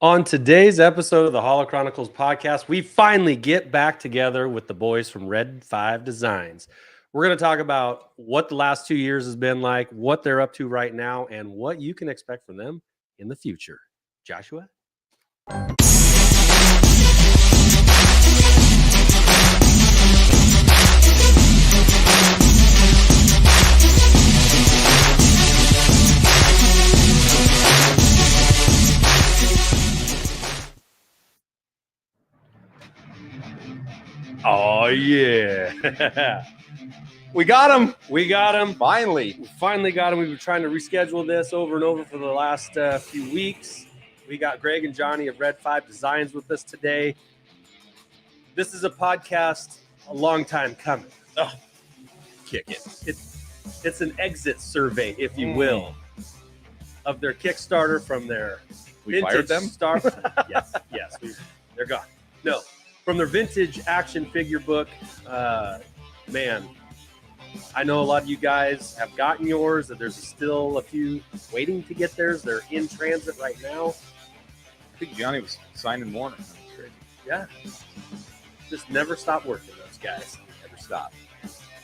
On today's episode of the Holo Chronicles podcast, we finally get back together with the boys from Red 5 Designs. We're going to talk about what the last 2 years has been like, what they're up to right now, and what you can expect from them in the future. Joshua? Oh, yeah. We got him. We got him. Finally. We finally got him. We've been trying to reschedule this over and over for the last few weeks. We got Greg and Gianni of Red 5 Designs with us today. This is a podcast a long time coming. Oh, Kick it. It's an exit survey, if you will, of their Kickstarter from their We fired them? Yes. They're gone. No, from their vintage action figure book. Man, I know a lot of you guys have gotten yours. That there's still a few waiting to get theirs. They're in transit right now. I think Gianni was signing Warner. Crazy. Yeah. Just never stop working, those guys. Never stop.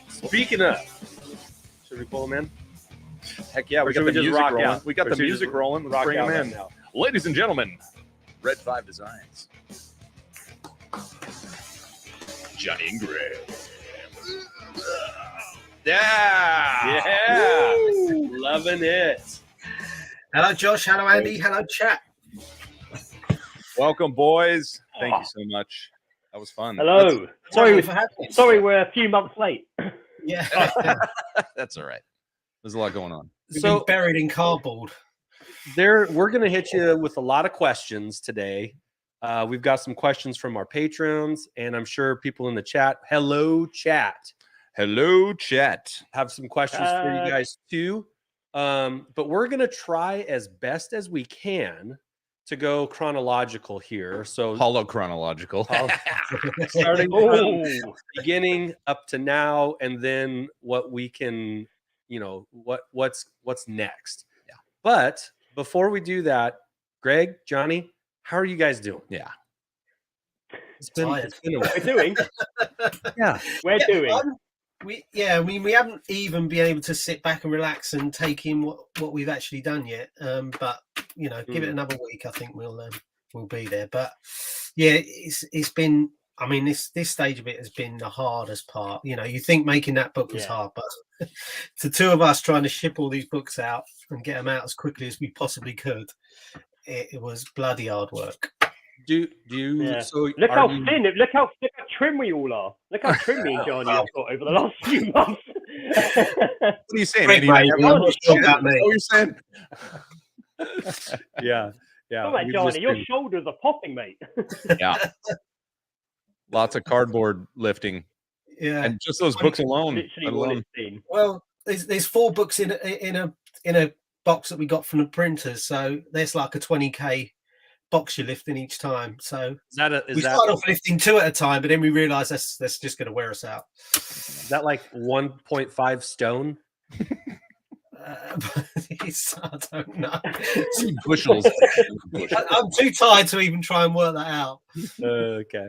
Speaking of, should we pull them in? Heck yeah, Or we should got we the just music rock rolling. out? We got Or the should we music just rolling. Let's rock bring out them right in. now? Ladies and gentlemen, Red 5 Designs. Johnny and Greg. Yeah. Yeah. Woo. Loving it. Hello, Josh. Hello, Andy. Hello, chat. Welcome, boys. Thank you so much. That was fun. Hello. Sorry for having me. Sorry, we're a few months late. Yeah. That's all right. There's a lot going on. We've So- been buried in cardboard. We're going to hit you with a lot of questions today. We've got some questions from our patrons, and I'm sure people in the chat. Hello, chat. Hello, chat. Have some questions for you guys too. But we're going to try as best as we can to go chronological here. So Holo chronological. starting Oh, from beginning up to now, and then what we can, what's next. Yeah. But before we do that, Greg, Gianni, how are you guys doing? Yeah. It's been a while. we're doing. Yeah. We're doing. We haven't even been able to sit back and relax and take in what we've actually done yet. But give it another week. I think we'll be there. But yeah, it's been. I mean, this stage of it has been the hardest part. You think making that book was hard, but the two of us trying to ship all these books out and get them out as quickly as we possibly could, it was bloody hard work. Do you? Yeah. So Look are how you- thin. Look how trim we all are. Look how trim me and Gianni have got over the last few months. What are you saying, Great, Andy? mate. You I'm have not sure about me. Is that what you're saying? Yeah. Come on, we've Gianni, just your been- shoulders are popping, mate. Yeah. Lots of cardboard lifting. Yeah. And just those books alone. Literally let all alone- it's been. Well, there's 4 books in a box that we got from the printers, so there's like a 20k box you're lifting each time. So is we started off lifting 2 at a time, but then we realised that's just going to wear us out. that like 1.5 stone? I don't know. Bushels. I'm too tired to even try and work that out. Okay.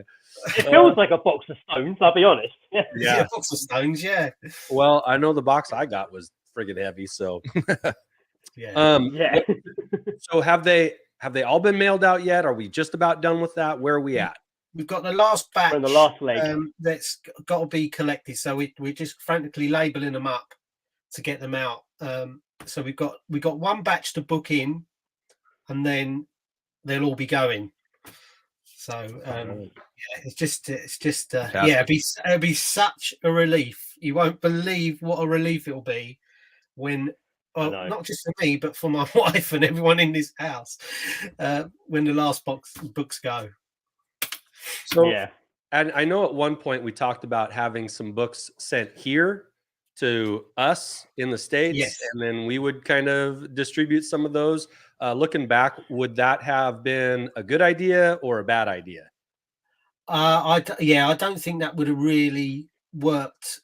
It feels like a box of stones, I'll be honest. Yeah, box of stones. Yeah, Well, I know the box I got was friggin' heavy. So, yeah. Yeah. So have they all been mailed out yet? Are we just about done with that? Where are we at? We've got the last batch. We're in the last leg. That's got to be collected. So we're just frantically labelling them up to get them out. So we got one batch to book in, and then they'll all be going. So it's just it'll be such a relief. You won't believe what a relief it'll be when. Well, not just for me, but for my wife and everyone in this house, when the last books go. So, Yeah. and I know at one point we talked about having some books sent here to us in the States, Yes. and then we would kind of distribute some of those. Looking back, would that have been a good idea or a bad idea? I don't think that would have really worked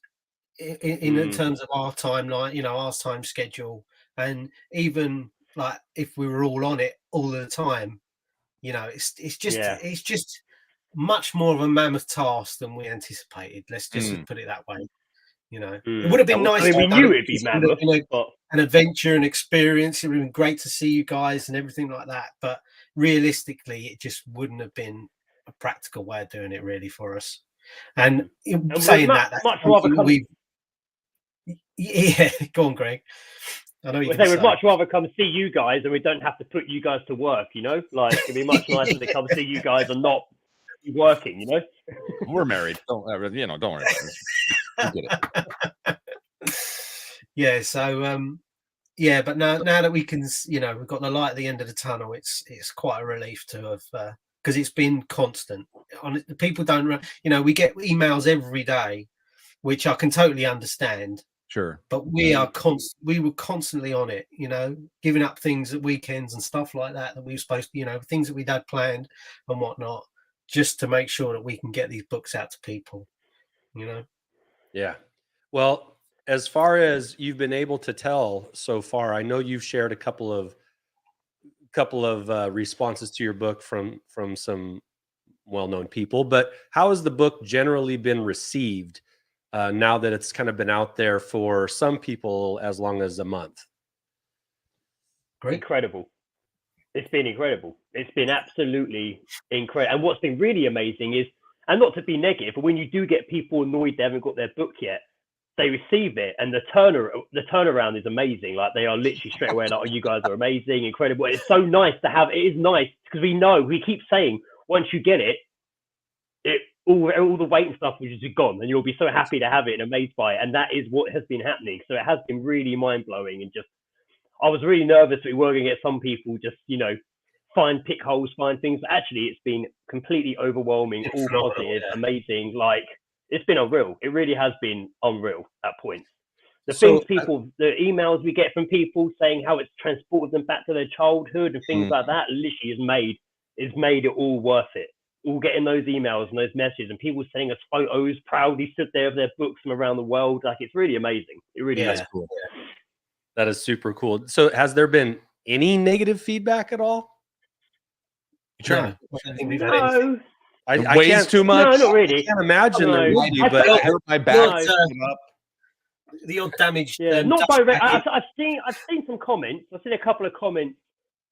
in terms of our timeline, our time schedule, and even like if we were all on it all the time, You know, it's Yeah. just much more of a mammoth task than we anticipated. Let's just put it that way. You know, it would have been nice. I mean, we to have knew done it'd be it. It would have mammoth, been but an adventure, an experience. It would have been great to see you guys and everything like that. But realistically, it just wouldn't have been a practical way of doing it really for us. And saying much, that, that's much rather come. Yeah, go on, Greg. I know you. They would much rather come see you guys, and we don't have to put you guys to work. You know, like it'd be much nicer to come see you guys and not be working. You know, We're married. Don't worry about it. We get it. Yeah. So, yeah, but now that we can, you know, we've got the light at the end of the tunnel. It's quite a relief to have, because it's been constant. People don't, you know, we get emails every day, which I can totally understand. Sure. But we were constantly on it, you know, giving up things at weekends and stuff like that we were supposed to, you know, things that we'd had planned and whatnot, just to make sure that we can get these books out to people, you know. Yeah. Well, as far as you've been able to tell so far, I know you've shared a couple of responses to your book from some well-known people, but how has the book generally been received now that it's kind of been out there for some people as long as a month? Great. Incredible. It's been incredible. It's been absolutely incredible. And what's been really amazing is, and not to be negative, but when you do get people annoyed they haven't got their book yet, they receive it, and the turnaround is amazing. Like they are literally straight away like, "Oh, you guys are amazing, incredible." And it's so nice to have. It is nice because we keep saying once you get it, all the weight and stuff will just be gone, and you'll be so happy to have it and amazed by it. And that is what has been happening. So it has been really mind blowing, and just I was really nervous that we were going to get some people just, you know, pick holes, find things. But actually, it's been completely overwhelming, all positive, amazing. Like it's been unreal. It really has been unreal at points. The emails we get from people saying how it's transported them back to their childhood and things like that, literally has made it all worth it. All getting those emails and those messages and people sending us photos, proudly stood there of their books from around the world. Like it's really amazing. It really is cool. Yeah. That is super cool. So has there been any negative feedback at all? Sure. No, I weighs can't, too much. No, not really. I can't imagine there would be, but I hurt my back. The odd damage. Not direct. I've seen some comments. I've seen a couple of comments,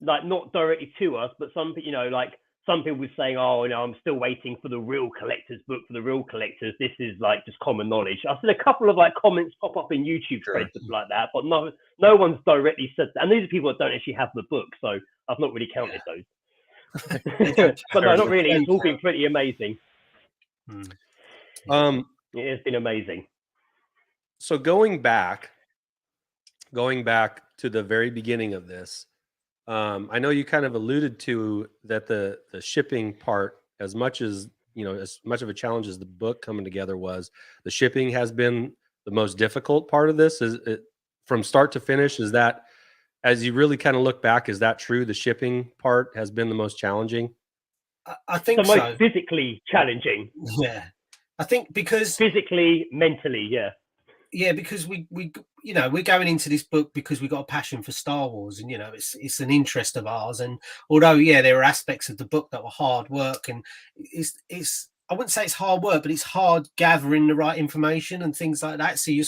like not directly to us, but some, you know, like some people were saying, "Oh, you know, I'm still waiting for the real collector's book for the real collectors. This is like just common knowledge." I've seen a couple of like comments pop up in YouTube threads like that, but no one's directly said that. And these are people that don't actually have the book, so I've not really counted those. But no, not really. It's all been pretty amazing. It has been amazing. So going back to the very beginning of this, I know you kind of alluded to that the shipping part, as much of a challenge as the book coming together was, the shipping has been the most difficult part of this. Is it from start to finish? Is that, as you really kind of look back, is that true? The shipping part has been the most challenging? I think the most physically challenging. Yeah. I think because physically, mentally, yeah, because we you know, we're going into this book because we got a passion for Star Wars, and you know, it's an interest of ours. And although there are aspects of the book that were hard work, and it's I wouldn't say it's hard work, but it's hard gathering the right information and things like that. So you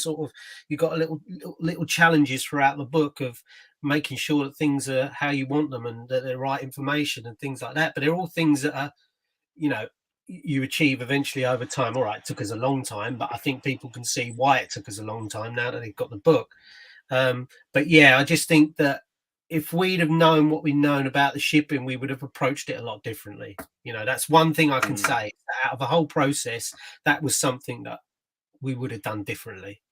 got a little challenges throughout the book of making sure that things are how you want them and that they're the right information and things like that. But they're all things that are, you know, you achieve eventually over time. All right, it took us a long time, but I think people can see why it took us a long time now that they've got the book. But yeah, I just think that if we'd have known what we'd known about the shipping, we would have approached it a lot differently. You know, that's one thing I can say. Out of the whole process, that was something that we would have done differently.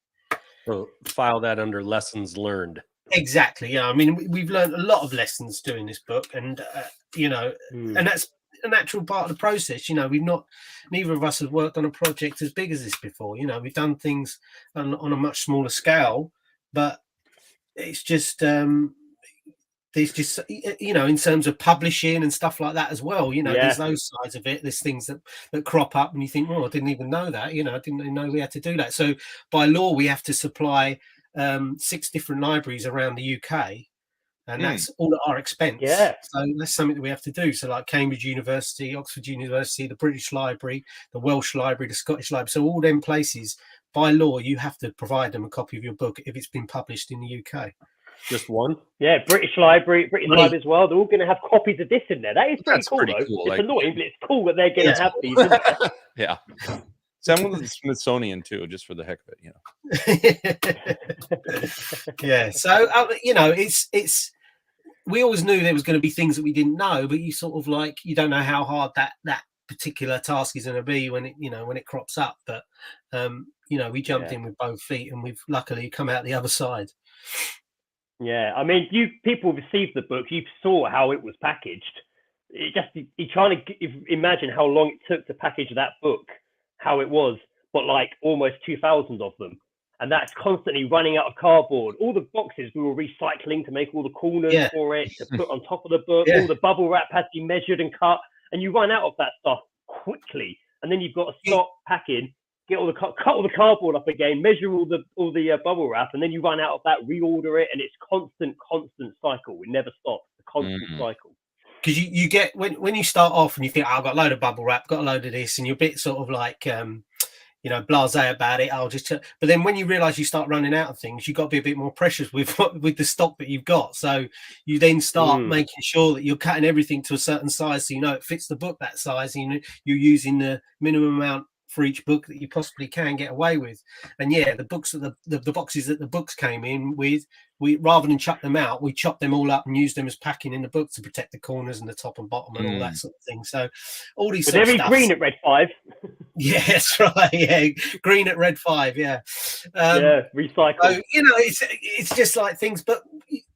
So file that under lessons learned. Exactly. Yeah, I mean, we've learned a lot of lessons doing this book, and you know, and that's a natural part of the process. You know, neither of us have worked on a project as big as this before. You know, we've done things on a much smaller scale, but it's just there's just, you know, in terms of publishing and stuff like that as well, you know, there's those sides of it. There's things that crop up and you think, well, I didn't even know that, you know, I didn't even know we had to do that. So by law, we have to supply 6 different libraries around the UK and that's all at our expense. Yeah. So that's something that we have to do. So like Cambridge University, Oxford University, the British Library, the Welsh Library, the Scottish Library. So all them places, by law, you have to provide them a copy of your book if it's been published in the UK. Just one? Yeah, British Library as well. They're all going to have copies of this in there. That is That's pretty pretty cool, though. cool, It's like- annoying, but it's cool that they're going to have these in there. Yeah. Some with the Smithsonian too, just for the heck of it, Yeah. So it's we always knew there was going to be things that we didn't know, but you sort of like you don't know how hard that particular task is going to be when it crops up. But we jumped in with both feet, and we've luckily come out the other side. Yeah, I mean, people received the book. You saw how it was packaged. You're trying to imagine how long it took to package that book, how it was, but like almost 2,000 of them, and that's constantly running out of cardboard. All the boxes we were recycling to make all the corners for it to put on top of the book. All the bubble wrap had to be measured and cut, and you run out of that stuff quickly, and then you've got to stop packing. Get cut all the cardboard up again, measure all the bubble wrap, and then you run out of that, reorder it, and it's constant cycle. It never stops. The constant cycle. Because you get when you start off and you think, I've got a load of bubble wrap, got a load of this, and you're a bit sort of like blasé about it. But then when you realise you start running out of things, you've got to be a bit more precious with the stock that you've got. So you then start making sure that you're cutting everything to a certain size, so it fits the book that size. And you're using the minimum amount for each book that you possibly can get away with. And the books that the boxes that the books came in with, we rather than chuck them out, we chopped them all up and used them as packing in the book to protect the corners and the top and bottom and all that sort of thing. So all these But very green at Red 5. Yeah, that's right. Yeah, green at Red 5. Yeah, recycle. So, it's just like things, but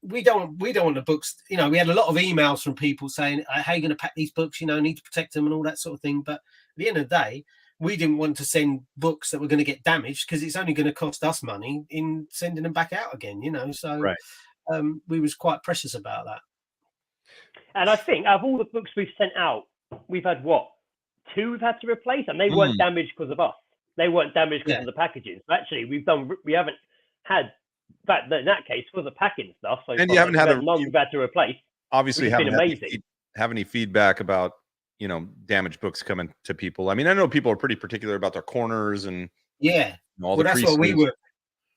we don't want the books. We had a lot of emails from people saying, "How are you going to pack these books? Need to protect them and all that sort of thing." But at the end of the day, we didn't want to send books that were going to get damaged because it's only going to cost us money in sending them back out again. So we was quite precious about that. And I think out of all the books we've sent out, we've had 2 we've had to replace, and they weren't damaged because of us. They weren't damaged because of the packaging. So actually, we haven't had that in that case for the packing stuff. So and you haven't had none we've had to replace. Obviously, haven't have any feedback about damaged books coming to people. I mean, I know people are pretty particular about their corners and all the that's creases. what we were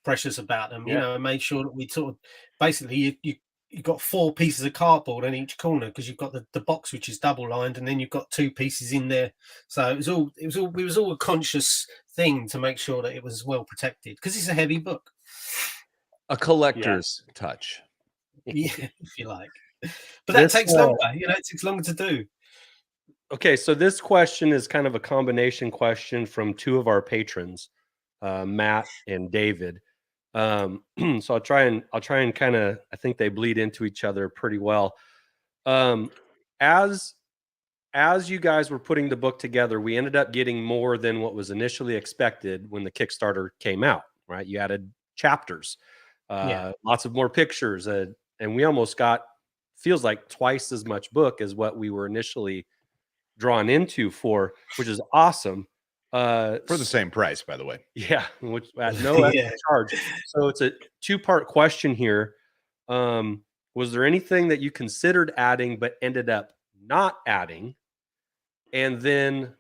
precious about them. And made sure that we sort of basically you got 4 pieces of cardboard on each corner because you've got the box which is double lined, and then you've got 2 pieces in there. So it was all a conscious thing to make sure that it was well protected because it's a heavy book. A collector's touch, if you like. But that takes longer. It takes longer to do. Okay, so this question is kind of a combination question from 2 of our patrons, Matt and David. So I'll try and kind of, I think they bleed into each other pretty well. As you guys were putting the book together, we ended up getting more than what was initially expected when the Kickstarter came out, right? You added chapters, lots of more pictures, and we almost got, feels like twice as much book as what we were initially drawn into for, which is awesome. For the same price, by the way. Yeah, which at no extra charge. So it's a 2-part question here. Was there anything that you considered adding but ended up not adding? And then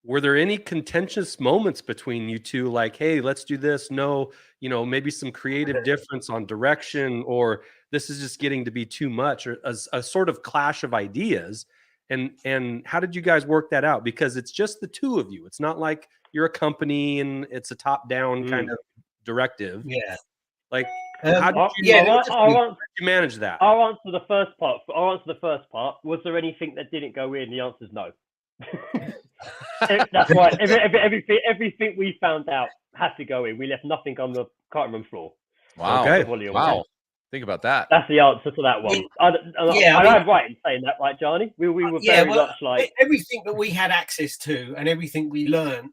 were there any contentious moments between you two, like, hey, let's do this? No, maybe some creative difference on direction, or this is just getting to be too much, or a sort of clash of ideas. And how did you guys work that out? Because it's just the 2 of you. It's not like you're a company and it's a top-down kind of directive. Yeah. Like, how did you manage that? I'll answer the first part. Was there anything that didn't go in? The answer is no. That's right. Everything we found out had to go in. We left nothing on the cutting room floor. Wow. Okay. Wow. Think about that. That's the answer to that one. I'm right in saying that, right, Gianni? We were very much like everything that we had access to and everything we learned.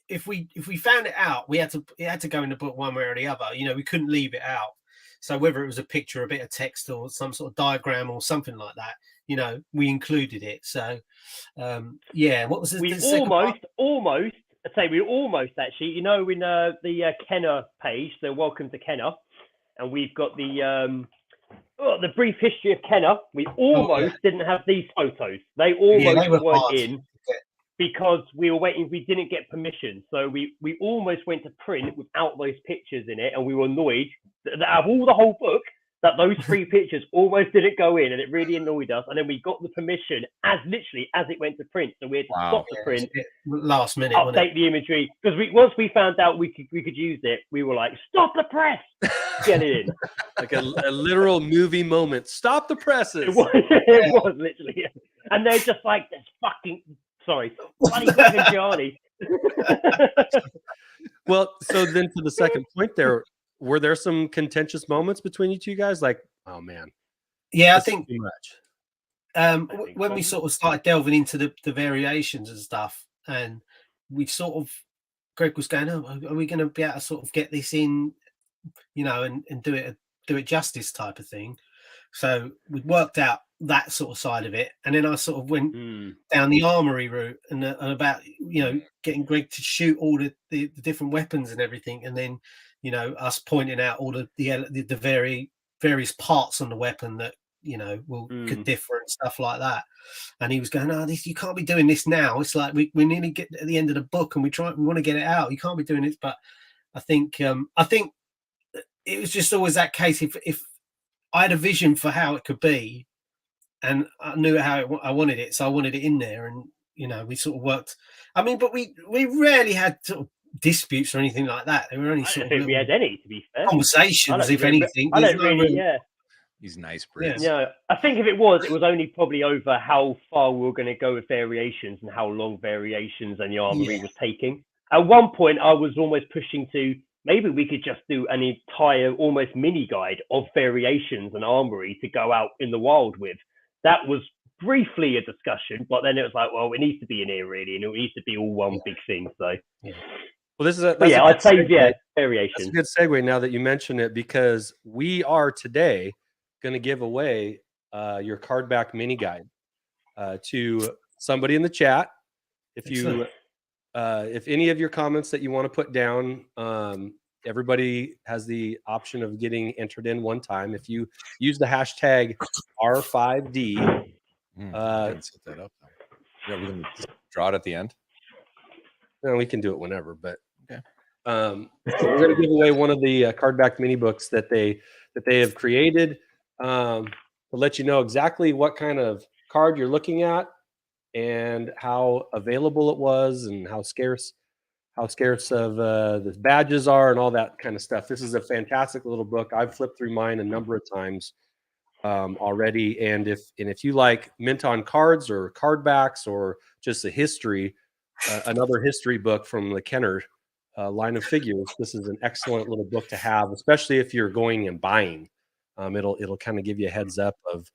If we found it out, it had to go in the book one way or the other. We couldn't leave it out. So whether it was a picture, a bit of text, or some sort of diagram or something like that, we included it. So what was we almost? I'd say we almost actually. In the Kenner page, so welcome to Kenner. And we've got the The Brief History of Kenner, we almost didn't have these photos. They almost they were weren't hard. in because we were waiting. We didn't get permission. So we almost went to print without those pictures in it. And we were annoyed that out of all the whole book, that those 3 pictures almost didn't go in. And it really annoyed us. And then we got the permission as it went to print. So we had to stop the print. Last minute, update the imagery. Because once we found out we could use it, we were like, stop the press! Get it in. Like a literal movie moment. Stop the presses. It was literally. And they're just like, this fucking, sorry, bloody Greg and Gianni. Well, so then to the second point there, were there some contentious moments between you two guys? Like, oh man. Yeah, I this is think too much. when we sort of started delving into the variations and stuff, and we sort of, Greg was going, oh, are we going to be able to sort of get this in, you know, and do it justice type of thing. So we worked out that sort of side of it, and then I sort of went down the armory route and about, you know, getting Greg to shoot all the different weapons and everything, and then, you know, us pointing out all the various parts on the weapon that, you know, could differ and stuff like that. And he was going, "Oh, you can't be doing this now. It's like we nearly get at the end of the book and we want to get it out. You can't be doing this." But I think it was just always that case. If I had a vision for how it could be, and I knew how I wanted it, so I wanted it in there. And, you know, we sort of worked. I mean, but we rarely had sort of disputes or anything like that. There were only sort of we had any, to be fair. conversations, if anything. I don't really, He's nice, Bruce. Yeah, I think if it was only probably over how far we were going to go with variations and how long variations and the armory was taking. At one point, I was almost pushing to maybe we could just do an entire almost mini guide of variations and armory to go out in the wild with. That was briefly a discussion, but then it was like, well, it needs to be in here really, and it needs to be all one big thing. So, well, this is I'd say variations. That's a good segue now that you mention it, because we are today going to give away your card back mini guide to somebody in the chat. If any of your comments that you want to put down, everybody has the option of getting entered in one time. If you use the hashtag R5D, set that up. Yeah, we're gonna just draw it at the end. well, we can do it whenever, but okay. So we're going to give away one of the card back mini books that they have created. To let you know exactly what kind of card you're looking at and how available it was and how scarce of the badges are and all that kind of stuff. This is a fantastic little book. I've flipped through mine a number of times already. And if you like mint on cards or card backs or just a history, another history book from the Kenner line of figures, this is an excellent little book to have, especially if you're going and buying. It'll kind of give you a heads up of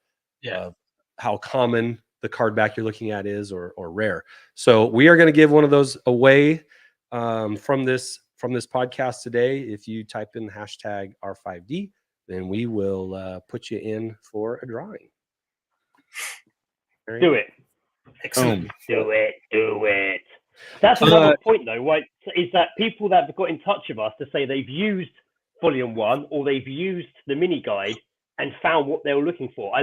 how common the card back you're looking at is or rare. So we are going to give one of those away from this podcast today. If you type in hashtag R5D, then we will put you in for a drawing. Do it. Excellent. Do it. That's another point though, right? Is that people that have got in touch with us to say they've used Volume 1 or they've used the mini guide and found what they were looking for. I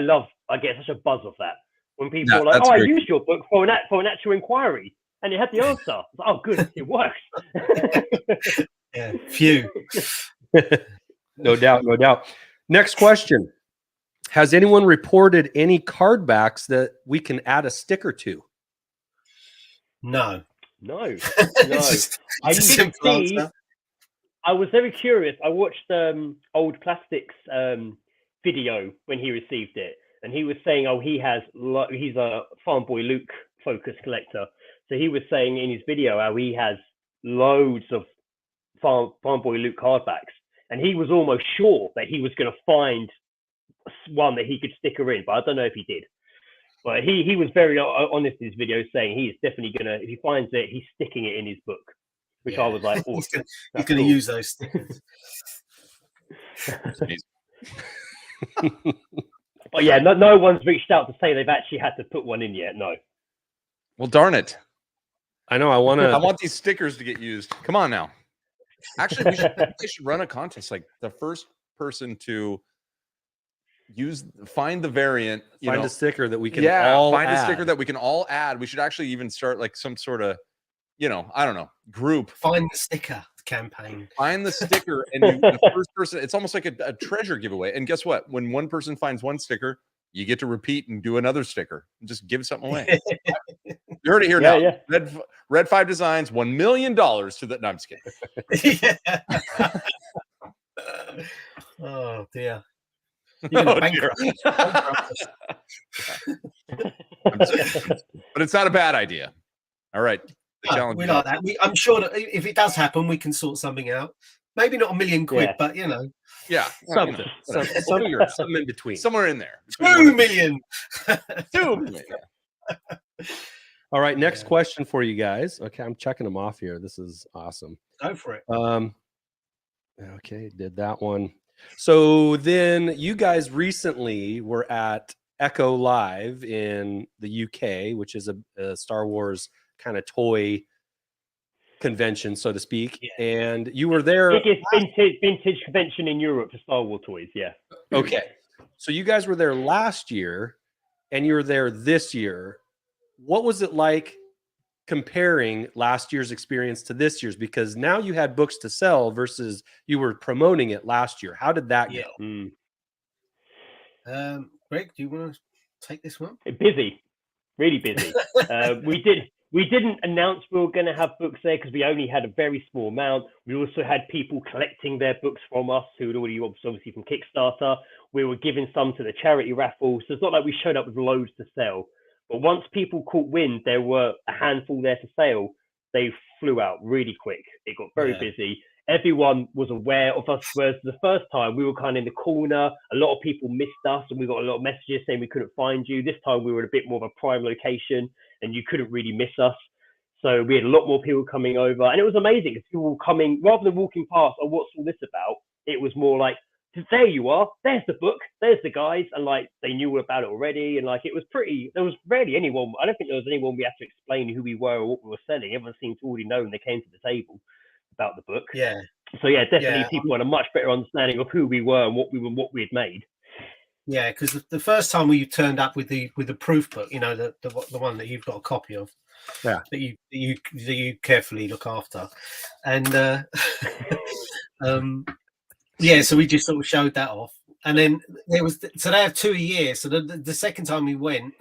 get such a buzz of that when people are like, "Oh, I used your book for an actual inquiry and it had the answer." Like, "Oh, good, it works." Yeah, phew. No doubt. Next question: has anyone reported any card backs that we can add a sticker to? No. I It's a didn't simple see. answer. I was very curious. I watched Old Plastics video when he received it, and he was saying, "Oh, he's a Farm Boy Luke focused collector." So he was saying in his video how he has loads of Farm Boy Luke hardbacks, and he was almost sure that he was going to find one that he could sticker in, but I don't know if he did. But he was very honest in his video, saying he is definitely gonna, if he finds it, he's sticking it in his book. Which I was like, awesome. He's going to use those stickers. But yeah, no one's reached out to say they've actually had to put one in yet. No. Well, darn it. I know. I want these stickers to get used. Come on now. Actually, we should run a contest. Like the first person to find the variant. Find a sticker that we can find add. a sticker that we can all add. We should actually even start like some sort of, I don't know, group. Find the sticker campaign. Find the sticker, and the first person. It's almost like a treasure giveaway. And guess what? When one person finds one sticker, you get to repeat and do another sticker and just give something away. You heard it here now. Yeah. Red 5 Designs, $1 million to the. No, I'm just kidding. Oh dear. You're gonna bankrupt us. But it's not a bad idea. All right. No, we like that. I'm sure that if it does happen, we can sort something out. Maybe not $1 million, but yeah, something in between, somewhere in there. 2 million. 2 million. All right, next question for you guys. Okay, I'm checking them off here. This is awesome. Go for it. Okay, did that one. So then you guys recently were at Echo Live in the UK, which is a Star Wars kind of toy convention, so to speak. Yeah. And you were there. Biggest vintage convention in Europe for Star Wars toys. Yeah. Okay. So you guys were there last year and you were there this year. What was it like comparing last year's experience to this year's? Because now you had books to sell versus you were promoting it last year. How did that go? Greg, do you want to take this one? Busy, really busy. We didn't announce we were going to have books there because we only had a very small amount. We also had people collecting their books from us who had already obviously from Kickstarter. We were giving some to the charity raffle. So it's not like we showed up with loads to sell. But once people caught wind, there were a handful there for sale. They flew out really quick. It got very busy. Everyone was aware of us, whereas the first time we were kind of in the corner. A lot of people missed us and we got a lot of messages saying we couldn't find you. This time we were in a bit more of a prime location and you couldn't really miss us. So we had a lot more people coming over and it was amazing because people were coming, rather than walking past, oh, what's all this about? It was more like, there you are, there's the book, there's the guys, and like they knew about it already, and like it was there was rarely anyone, I don't think there was anyone we had to explain who we were or what we were selling. Everyone seemed to already know when they came to the table about the book. So definitely people had a much better understanding of who we were and what we had made. Yeah, because the first time we turned up with the proof book, the one that you've got a copy of, that you carefully look after, and so we just sort of showed that off, and then there was so they have 2 a year. So the second time we went,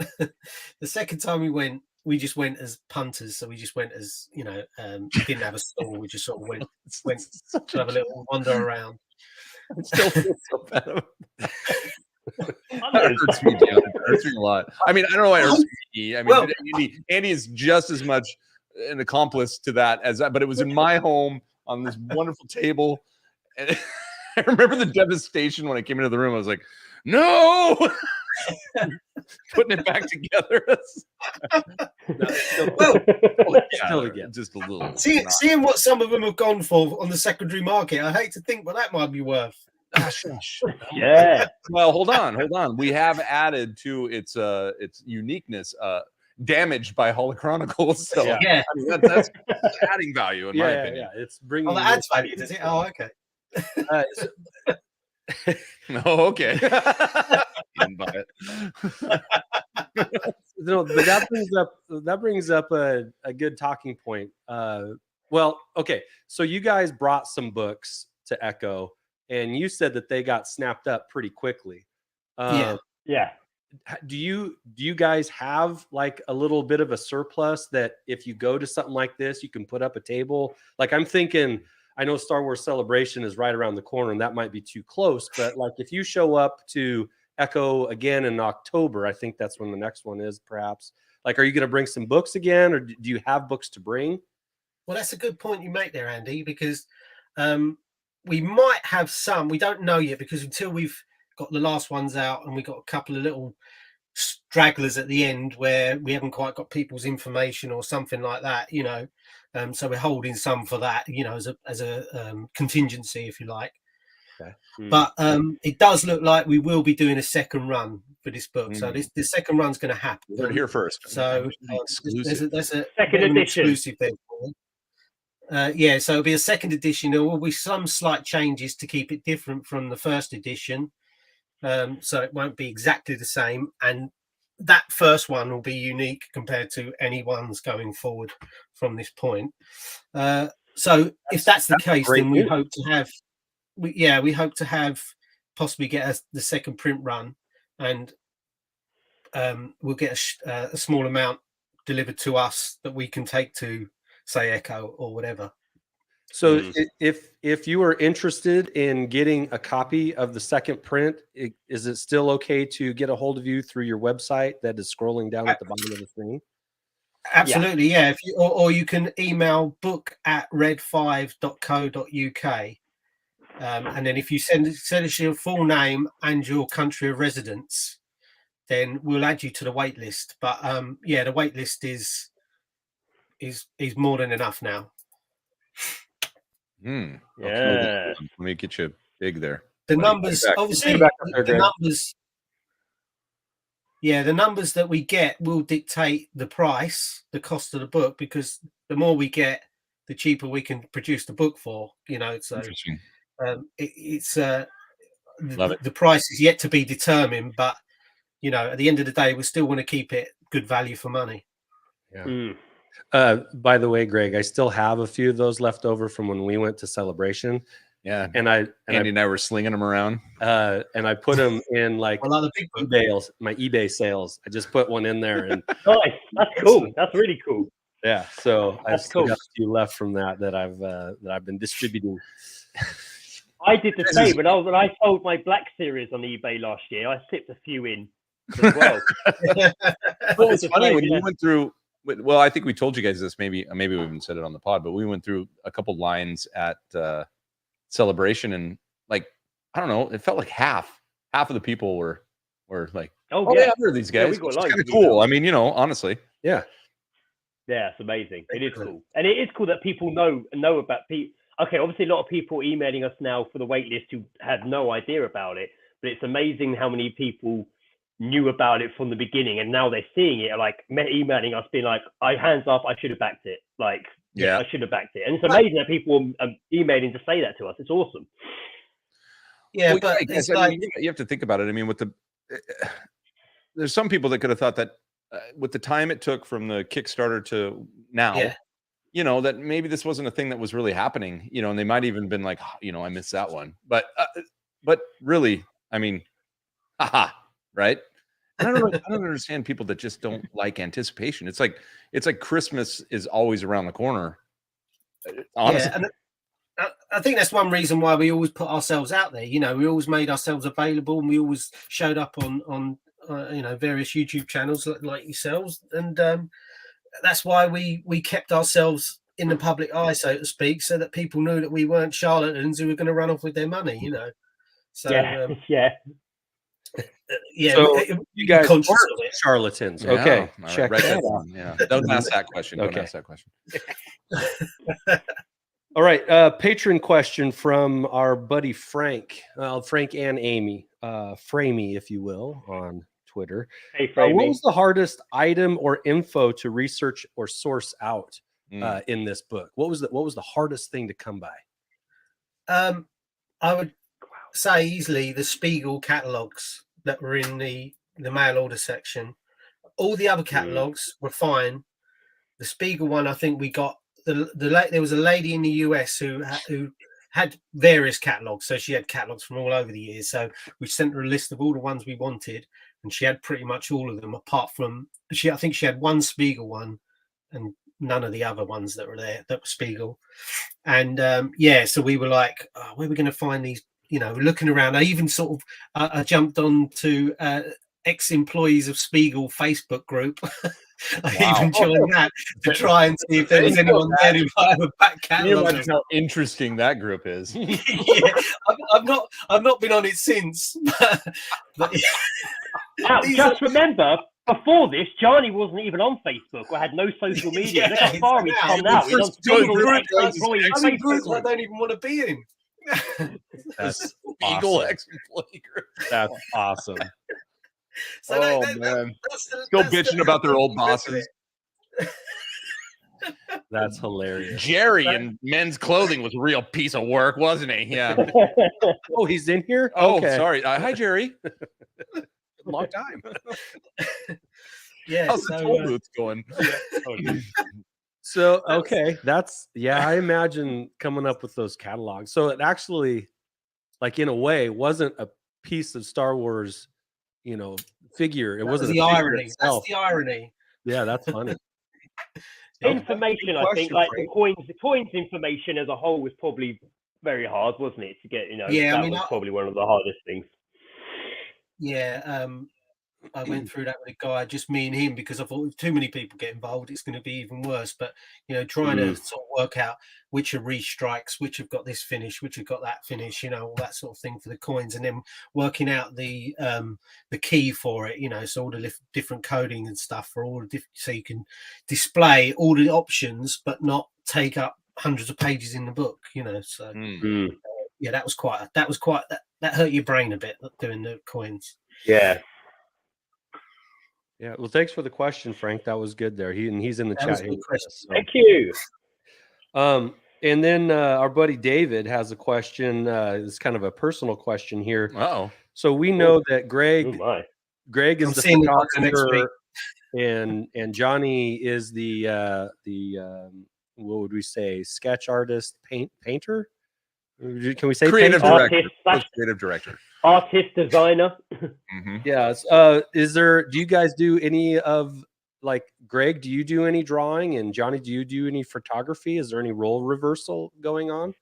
we just went as punters. So we just went as didn't have a stall. We just sort of went to have a little wander around. It still feels so bad. That hurts me, Gianni. It hurts me a lot. I mean, I don't know why it hurts me. I mean, Andy is just as much an accomplice to that as that, but it was in my home on this wonderful table. And I remember the devastation when I came into the room. I was like, no, putting it back together. Just a little. Seeing what some of them have gone for on the secondary market, I hate to think what that might be worth. Yeah. Well, hold on. We have added to its uniqueness, damaged by Holochronicles. So I mean, that's adding value in my opinion. Yeah, it's bringing. That adds value, does it? Oh, okay. No, okay. Didn't buy it. No, but that brings up a good talking point. Well, okay, so you guys brought some books to Echo, and you said that they got snapped up pretty quickly. Yeah. Do you guys have like a little bit of a surplus that if you go to something like this, you can put up a table? Like I'm thinking, I know Star Wars Celebration is right around the corner and that might be too close, but like if you show up to Echo again in October, I think that's when the next one is perhaps. Like, are you going to bring some books again, or do you have books to bring? Well, that's a good point you make there, Andy, because we might have some. We don't know yet because until we've got the last ones out and we got a couple of little stragglers at the end where we haven't quite got people's information or something like that, so we're holding some for that, as a contingency, if you like. Okay. But it does look like we will be doing a second run for this book. So the second run's going to happen. They're here first. So there's a second edition exclusive there. So it'll be a second edition. There will be some slight changes to keep it different from the first edition. so it won't be exactly the same. And that first one will be unique compared to any ones going forward from this point. So if that's the case, great then we news. hope to have, we hope to have possibly get the second print run, and we'll get a small amount delivered to us that we can take to, say, Echo or whatever. So if you are interested in getting a copy of the second print, is it still okay to get a hold of you through your website that is scrolling down at the bottom of the screen? Absolutely, yeah. If you, or you can email book@red5.co.uk, and then if you send us your full name and your country of residence, then we'll add you to the wait list. But yeah, the wait list is more than enough now. Yeah. Yeah. Let me get you big there. The numbers, obviously, the numbers. Yeah, the numbers that we get will dictate the price, the cost of the book, because the more we get, the cheaper we can produce the book for. You know, so Interesting. the price is yet to be determined, but you know, at the end of the day, we still want to keep it good value for money. Yeah. By the way, Greg, I still have a few of those left over from when we went to Celebration. Yeah, Andy and I were slinging them around, and I put them in like the big my eBay sales. I just put one in there, and nice. That's cool. That's really cool. Yeah, so I've still got a few left from that I've been distributing. I did the same when I sold my Black Series on eBay last year. I slipped a few in as well. Well, it's funny when you went through. Well, I think we told you guys this. Maybe we even said it on the pod, but we went through a couple lines at Celebration, and like I don't know, it felt like half of the people were like, "Oh yeah, I've heard these guys." Yeah, it's kind of cool. I mean, you know, honestly, yeah, it's amazing. It is cool, and it is cool that people know about people. Okay, obviously, a lot of people emailing us now for the waitlist who had no idea about it, but it's amazing how many people knew about it from the beginning, and now they're seeing it, like emailing us, being like, "I hands up, I should have backed it." Like, yeah, I should have backed it, and it's amazing that people are emailing to say that to us. It's awesome. Yeah, but it's like you have to think about it. I mean, with there's some people that could have thought that with the time it took from the Kickstarter to now, you know, that maybe this wasn't a thing that was really happening, you know, and they might even been like, you know, I missed that one, but really, I mean, right? And I don't understand people that just don't like anticipation. It's like Christmas is always around the corner. Honestly. Yeah, and I think that's one reason why we always put ourselves out there. You know, we always made ourselves available, and we always showed up on you know, various YouTube channels like yourselves, and that's why we kept ourselves in the public eye, so to speak, so that people knew that we weren't charlatans who were going to run off with their money. You know, so So you guys aren't charlatans. Yeah. Okay, right. check that out. Yeah, don't ask that question. Okay. Don't ask that question. All right, patron question from our buddy Frank, Frank and Amy, Framey, if you will, on Twitter. Hey, Framey. What was the hardest item or info to research or source out in this book? What was the hardest thing to come by? I would say easily the Spiegel catalogs that were in the mail order section. All the other catalogs were fine. The Spiegel one, I think we got there was a lady in the US who had various catalogs, so she had catalogs from all over the years. So we sent her a list of all the ones we wanted, and she had pretty much all of them, apart from I think she had one Spiegel one and none of the other ones that were there that were Spiegel. And so we were like, where are we going to find these? You know, looking around. I even sort of I jumped on to ex-employees of Spiegel Facebook group. I even joined that to try and see if there was anyone there who might have a back Can you catalogue. imagine how interesting that group is? Yeah, I've not been on it since. But Now, just remember, before this, Gianni wasn't even on Facebook or had no social media. Look how far he's come now. He's on Facebook I don't even want to be in. That's Eagle awesome. ex-employee group. That's awesome. So man, still bitching about their old bosses. That's hilarious. Jerry in men's clothing was a real piece of work, wasn't he? Yeah. Oh, he's in here. Oh, Okay. sorry. Hi, Jerry. Long time. Yeah. How's the So, toll booth going? So okay, I imagine coming up with those catalogs. So it actually, like in a way, wasn't a piece of Star Wars, figure. It wasn't the a figure irony. itself. That's the irony. Yeah, that's funny. Information, I think, question, like Frank. the coins information as a whole was probably very hard, wasn't it? To get, Yeah, that was probably one of the hardest things. Yeah. I went through that with a guy, just me and him, because I thought if too many people get involved, it's going to be even worse. But trying to sort of work out which are restrikes, which have got this finish, which have got that finish, all that sort of thing for the coins, and then working out the key for it, so all the different coding and stuff for all the different, so you can display all the options, but not take up hundreds of pages in the book, So yeah, that was quite that hurt your brain a bit doing the coins. Yeah. Yeah. Well, thanks for the question, Frank. That was good there. He's in the That was chat a here. good question. Thank you. And then our buddy David has a question. It's kind of a personal question here. Oh. So we know that Oh Greg my. is the seeing the doctor next week. photographer, and Johnny is the what would we say, sketch artist, painter? Can we say Creative painter? director? Creative director. Artist, designer. Mm-hmm. Yes. Do you guys do any of, like, Greg, do you do any drawing, and Johnny, do you do any photography? Is there any role reversal going on?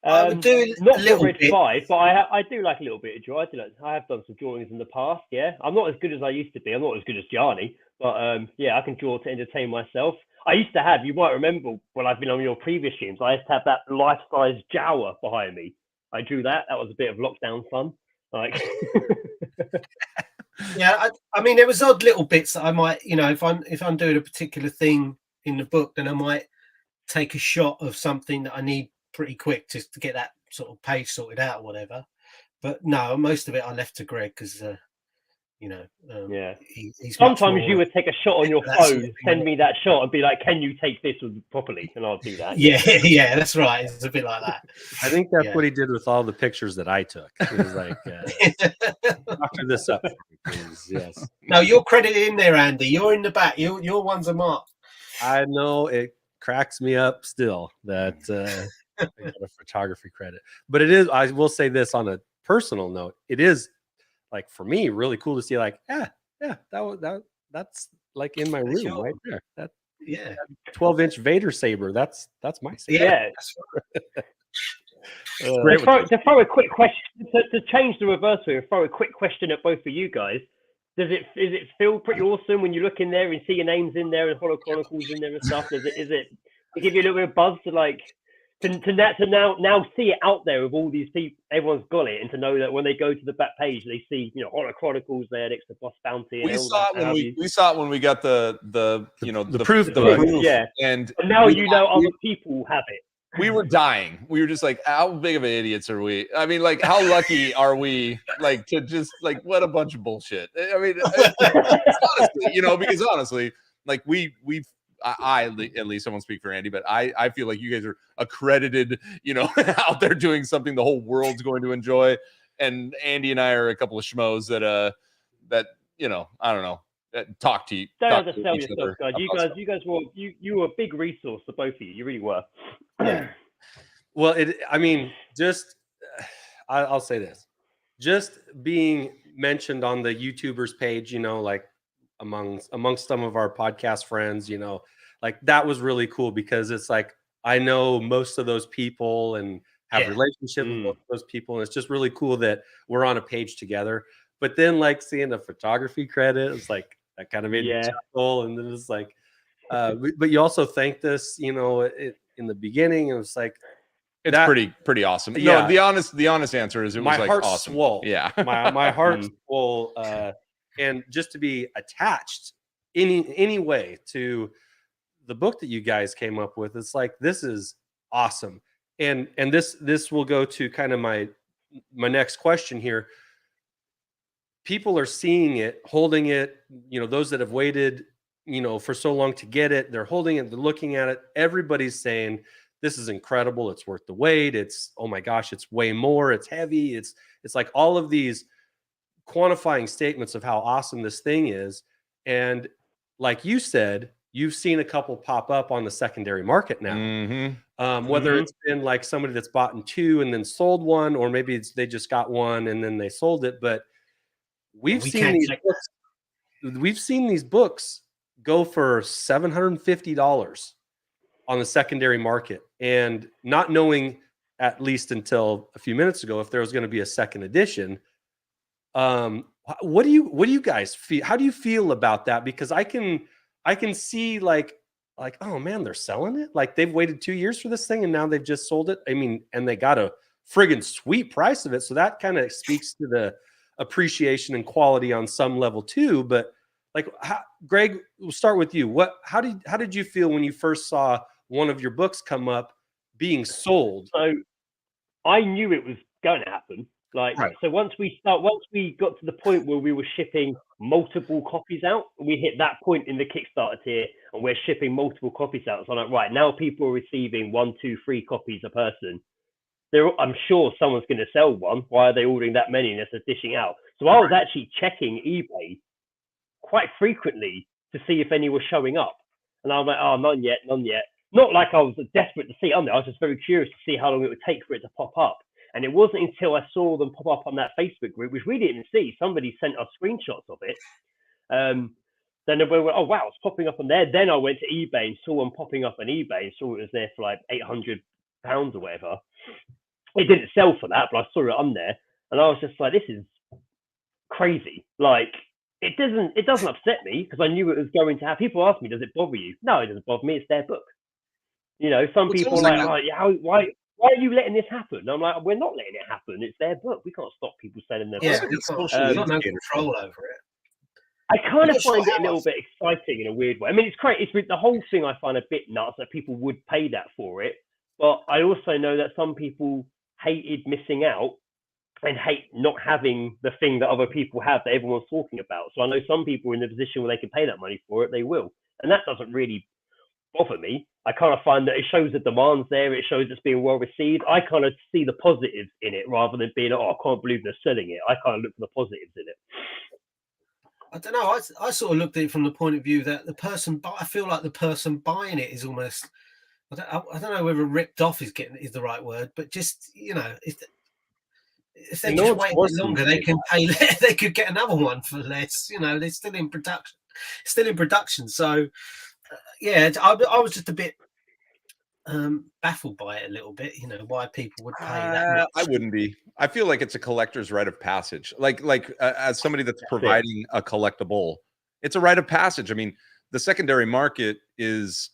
I would do not a little for Red bit. 5, but I do like a little bit of drawing. I have done some drawings in the past. Yeah, I'm not as good as I used to be. I'm not as good as Gianni, but yeah, I can draw to entertain myself. I used to have, you might remember when I've been on your previous streams, I used to have that life-size Jawa behind me. I drew that. That was a bit of lockdown fun. Like, yeah, I mean, there was odd little bits that I might, if I'm doing a particular thing in the book, then I might take a shot of something that I need pretty quick just to get that sort of page sorted out or whatever. But no, most of it I left to Greg because yeah. He's sometimes you would take a shot on your phone, send me that shot, and be like, "Can you take this properly?" And I'll do that. Yeah, that's right. It's a bit like that. I think that's what he did with all the pictures that I took. He was like, "Doctor this up, please." Yes. No, you're credited in there, Andy. You're in the back. Your one's a mark. I know, it cracks me up still that I got a photography credit, but it is. I will say this on a personal note: it is, like, for me, really cool to see, like, that's like in my room right there. That 12-inch Vader saber. That's my saber. Yeah. To throw a quick question, to change the reverse here, throw a quick question at both of you guys. Is it feel pretty awesome when you look in there and see your names in there and Holo Chronicles in there and stuff? Is it give you a little bit of buzz to, like, to now see it out there with all these people, everyone's got it, and to know that when they go to the back page, they see Holo Chronicles there next to Boss Bounty. We saw it when we got the proof, yeah, and now other people have it. We were dying. We were just like, how big of idiots are we? I mean, like, how lucky are we? Like, to just, like, what a bunch of bullshit. I mean, honestly, because honestly, like, I at least I won't speak for Andy, but I feel like you guys are accredited, out there doing something the whole world's going to enjoy. And Andy and I are a couple of schmoes that I don't know, talk to you. Don't undersell yourself, guys. You guys were a big resource for both of you. You really were. Yeah. Well, I'll say this, just being mentioned on the YouTubers page, like amongst some of our podcast friends, like, that was really cool, because it's like, I know most of those people and have relationships with most of those people, and it's just really cool that we're on a page together. But then, like, seeing a photography credit, it's like, that kind of made me chuckle. And then it's like, but you also thanked us, in the beginning. It was like, it's pretty awesome. Yeah. No, the honest answer is my was heart like awesome. swole. Yeah, my heart swole, and just to be attached any way to the book that you guys came up with, it's like, this is awesome. And this will go to kind of my next question here. People are seeing it, holding it, those that have waited for so long to get it. They're holding it, they're looking at it. Everybody's saying, this is incredible. It's worth the wait. It's, oh my gosh, it's way more. It's heavy. It's like all of these quantifying statements of how awesome this thing is. And like you said, you've seen a couple pop up on the secondary market now. Whether it's been like somebody that's bought in two and then sold one, or maybe they just got one and then they sold it. But we've seen these books go for $750 on the secondary market, and not knowing, at least until a few minutes ago, if there was going to be a second edition. What do you guys feel? How do you feel about that? Because I can see like, oh man, they're selling it. Like they've waited 2 years for this thing and now they've just sold it. I mean, and they got a friggin' sweet price of it. So that kind of speaks to the appreciation and quality on some level too. But like, Greg, we'll start with you. How did you feel when you first saw one of your books come up being sold? So I knew it was going to happen. Like, right. So once we got to the point where we were shipping multiple copies out, we hit that point in the Kickstarter tier and we're shipping multiple copies out. So I'm like, right, now people are receiving 1, 2, 3 copies a person. I'm sure someone's going to sell one. Why are they ordering that many and they're dishing out? So I was actually checking eBay quite frequently to see if any were showing up. And I was like, oh, none yet. Not like I was desperate to see on there. I was just very curious to see how long it would take for it to pop up. And it wasn't until I saw them pop up on that Facebook group, which we didn't see. Somebody sent us screenshots of it. Then we went, oh, wow, it's popping up on there. Then I went to eBay and saw them popping up on eBay and saw it was there for like £800 or whatever. It didn't sell for that, but I saw it on there. And I was just like, this is crazy. Like, it doesn't upset me because I knew it was going to happen. People ask me, does it bother you? No, it doesn't bother me. It's their book. Some people are like, oh, why are you letting this happen? And I'm like, we're not letting it happen. It's their book. We can't stop people selling their book. We've got no control over it. I kind of find it a little bit exciting in a weird way. I mean, it's great. It's the whole thing I find a bit nuts that people would pay that for it. But I also know that some people hated missing out and hate not having the thing that other people have that everyone's talking about. So I know some people are in the position where they can pay that money for it, they will. And that doesn't really bother me. I kind of find that it shows the demand's there. It shows it's being well received. I kind of see the positives in it rather than being, oh, I can't believe they're selling it. I kind of look for the positives in it. I don't know. I sort of looked at it from the point of view that I feel like the person buying it is almost, I don't know whether ripped off is the right word, but just, if they just wait a bit longer, they can pay. They could get another one for less. They're still in production. So, I was just a bit baffled by it a little bit. Why people would pay that much. I wouldn't be. I feel like it's a collector's rite of passage. Like as somebody that's providing a collectible, it's a rite of passage. I mean, the secondary market is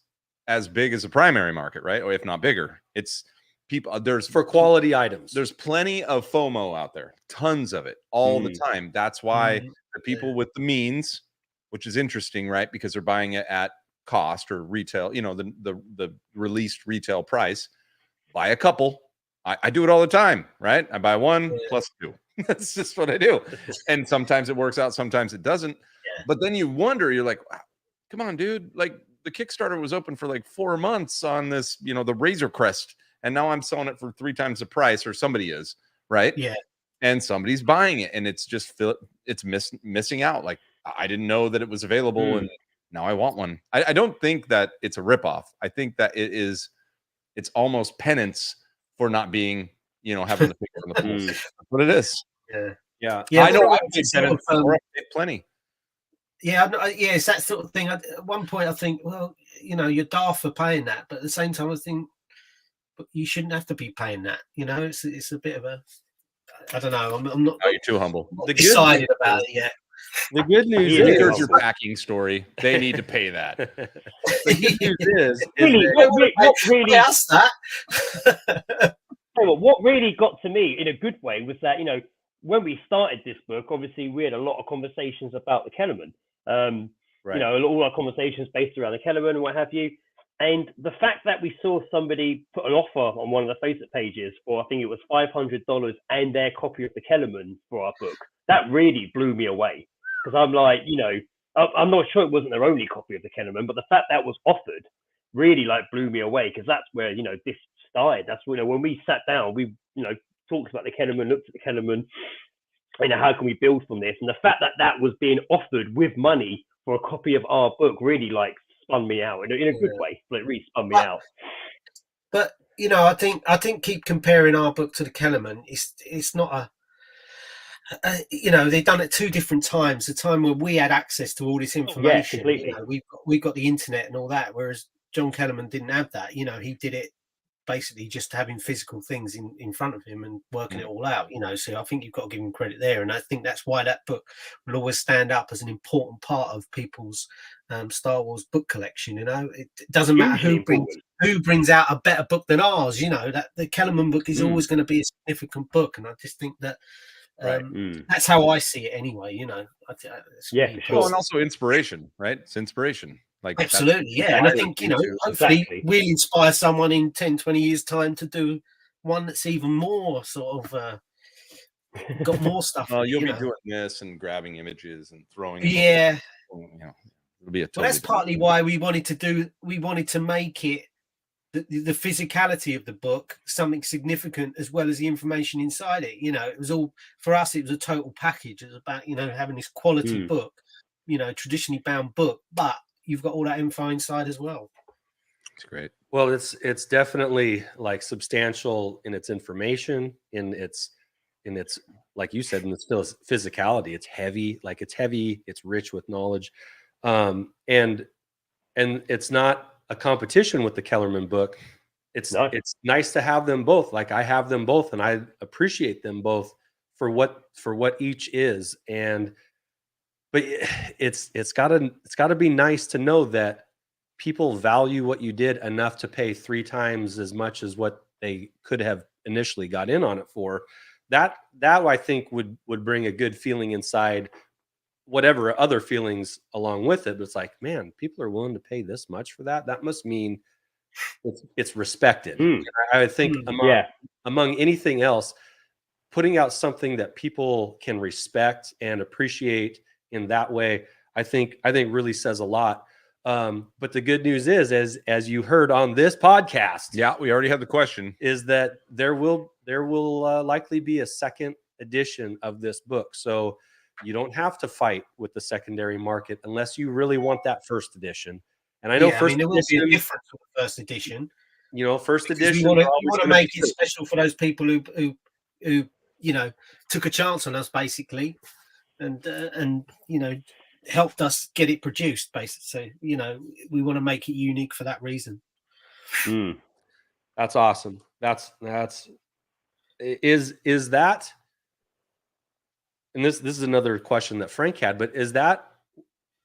as big as the primary market, right? Or if not bigger. It's people. There's for quality items. There's plenty of FOMO out there, tons of it, all the time. That's why the people with the means, which is interesting, right? Because they're buying it at cost or retail, the released retail price. Buy a couple. I do it all the time, right? I buy one plus two. That's just what I do. And sometimes it works out, sometimes it doesn't. Yeah. But then you wonder, you're like, wow, come on, dude. Like the Kickstarter was open for like 4 months on this, the Razor Crest. And now I'm selling it for 3 times the price, or somebody is, right? Yeah. And somebody's buying it and it's just missing out. Like I didn't know that it was available and now I want one. I don't think that it's a ripoff. I think that it's almost penance for not being, having the finger on the pulse. That's what it is. Yeah. I know I've paid plenty. Yeah, it's that sort of thing. At one point I think, well, you're daft for paying that, but at the same time I think, but you shouldn't have to be paying that. It's a bit of a, I don't know. I'm not. Oh, you're too humble. Decided about it yet. The good news is there's your packing story. They need to pay that. The good news is what really asked that. What really got to me in a good way was that, when we started this book, obviously we had a lot of conversations about the Kellerman. Right. All our conversations based around the Kellerman and what have you. And the fact that we saw somebody put an offer on one of the Facebook pages for, I think it was $500 and their copy of the Kellerman for our book, that really blew me away. Because I'm like, I'm not sure it wasn't their only copy of the Kellerman, but the fact that was offered really like blew me away, because that's where, you know, this started. That's, you know, when we sat down, we, you know, talked about the Kellerman, looked at the Kellerman, you know, how can we build from this? And the fact that that was being offered with money for a copy of our book really like spun me out in a good way. But it really spun me out. But you know, I think keep comparing our book to the Kellerman. It's not you know, they've done it two different times. The time where we had access to all this information, completely. you know, we've got the internet and all that, whereas John Kellerman didn't have that. You know, he did it basically just having physical things in front of him and working it all out, you know. So I think you've got to give him credit there, and I think that's why that book will always stand up as an important part of people's Star Wars book collection. You know, it doesn't matter who brings out a better book than ours. You know, that the Kellerman book is always going to be a significant book, and I just think that that's how I see it anyway. You know, for sure. Well, and also inspiration, right? It's inspiration. Like absolutely, yeah. And I think, you know, hopefully we'll inspire someone in 10, 20 years time to do one that's even more sort of got more stuff. Well, you'll be doing this and grabbing images and throwing. Yeah. You know, it'll be a well, that's partly why we wanted to make it the physicality of the book something significant, as well as the information inside it. You know, it was all, for us, it was a total package. It was about, you know, having this quality book, you know, traditionally bound book, but you've got all that info inside as well. It's great. Well, it's definitely like substantial in its information, in its like you said, in its physicality. It's heavy, it's rich with knowledge, and it's not a competition with the Kellerman book. It's nice to have them both. Like, I have them both, and I appreciate them both for what each is. But it's gotta be nice to know that people value what you did enough to pay 3 times as much as what they could have initially got in on it for. That I think would bring a good feeling inside, whatever other feelings along with it. But it's like, man, people are willing to pay this much for that. That must mean it's respected. I would think among anything else, putting out something that people can respect and appreciate in that way, I think really says a lot. But the good news is, as you heard on this podcast, we already have the question, is that there will likely be a second edition of this book. So you don't have to fight with the secondary market unless you really want that first edition. And I know there will be a difference with the first edition. You know, first edition. You want to make it special for those people who you know, took a chance on us basically, and you know, helped us get it produced basically. So, you know, we want to make it unique for that reason. That's awesome. Is that, and this is another question that Frank had, but is that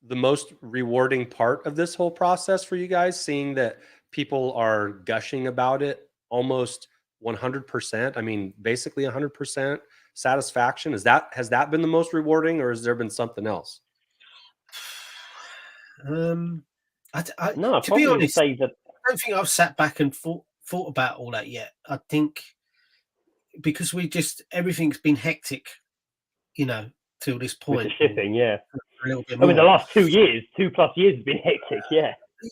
the most rewarding part of this whole process for you guys, seeing that people are gushing about it almost 100%? I mean, basically 100% satisfaction. Has that been the most rewarding, or has there been something else? To to be honest, I don't think I've sat back and thought about all that yet. I think because everything's been hectic, you know, till this point. With the shipping, a little bit I more. mean, the last 2 years, 2+ years has been hectic.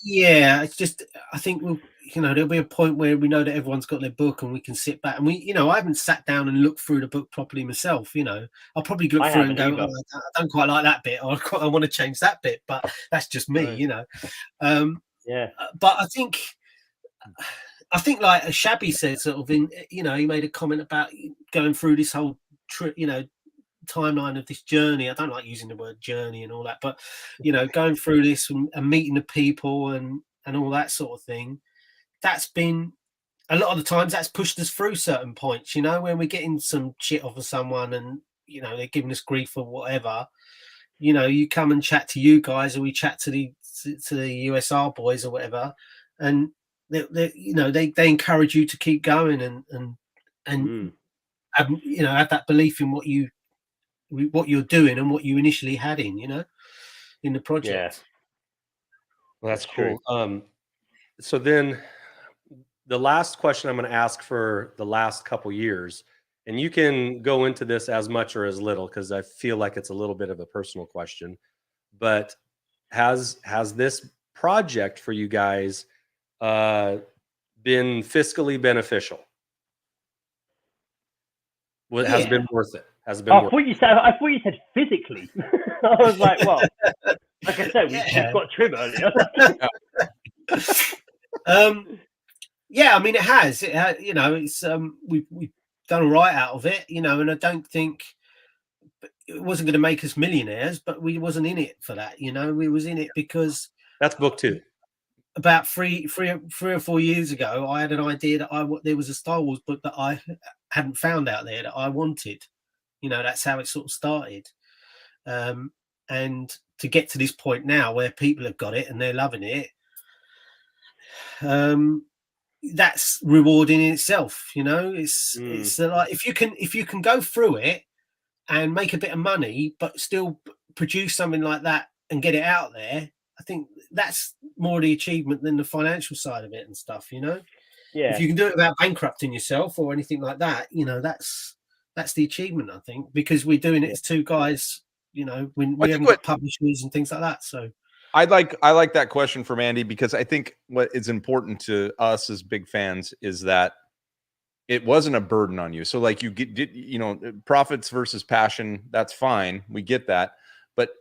Yeah, it's just, I think you know, there'll be a point where we know that everyone's got their book and we can sit back and you know, I haven't sat down and looked through the book properly myself. You know, I'll probably look through it and go, I don't quite like that bit, or I want to change that bit, but that's just me, you know. But I think like Shabby said, sort of, in, you know, he made a comment about going through this whole trip, you know, timeline of this journey. I don't like using the word journey and all that, but you know, going through this and meeting the people and all that sort of thing, that's been, a lot of the times that's pushed us through certain points, you know, when we're getting some shit off of someone and, you know, they're giving us grief or whatever, you know, you come and chat to you guys, or we chat to the USR boys or whatever, and they you know, they encourage you to keep going and have, you know, have that belief in what you're doing and what you initially had in, you know, in the project. Well, that's cool. So then the last question I'm going to ask for the last couple years, and you can go into this as much or as little, because I feel like it's a little bit of a personal question, but has this project for you guys been fiscally beneficial? What has it been worth it? Has it been? I thought you said physically. I was like, well, like I said, we've got trim earlier. Yeah, I mean, it has. It has, you know, it's we've done all right out of it, you know, and I don't think it wasn't going to make us millionaires, but we wasn't in it for that, you know. We was in it because that's book 2. About three or 4 years ago, I had an idea that there was a Star Wars book that I hadn't found out there that I wanted. You know, that's how it sort of started. And to get to this point now where people have got it and they're loving it, that's rewarding in itself. You know, it's like if you can go through it and make a bit of money, but still produce something like that and get it out there, I think that's more the achievement than the financial side of it and stuff, you know. Yeah. If you can do it without bankrupting yourself or anything like that, you know, that's the achievement, I think, because we're doing it as two guys, you know, when we haven't got publishers and things like that. So I like that question from Andy, because I think what is important to us as big fans is that it wasn't a burden on you. So like you know, profits versus passion, that's fine. We get that. But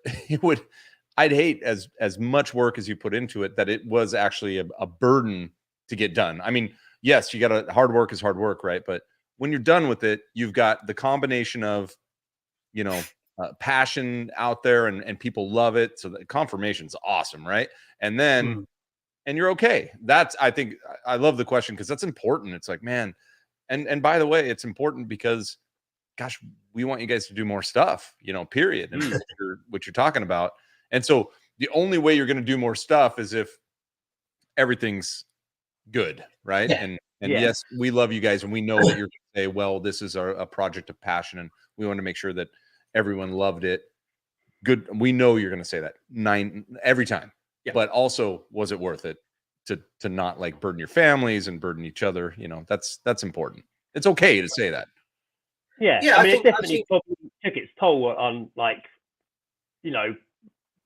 I'd hate as much work as you put into it that it was actually a burden to get done. I mean, yes, you got hard work is hard work, right? But when you're done with it, you've got the combination of, you know, passion out there and people love it. So the confirmation's awesome, right? And then, and you're okay. I think I love the question because that's important. It's like, man, and by the way, it's important because, gosh, we want you guys to do more stuff, you know, period. And what you're talking about. And so the only way you're going to do more stuff is if everything's good, right? Yeah. And yes, we love you guys, and we know that you're going to say, well, this is a project of passion, and we want to make sure that everyone loved it. Good. We know you're going to say that every time. Yeah. But also, was it worth it to not like burden your families and burden each other? You know, that's important. It's okay to say that. Yeah. I mean, it definitely probably took its toll on, like, you know,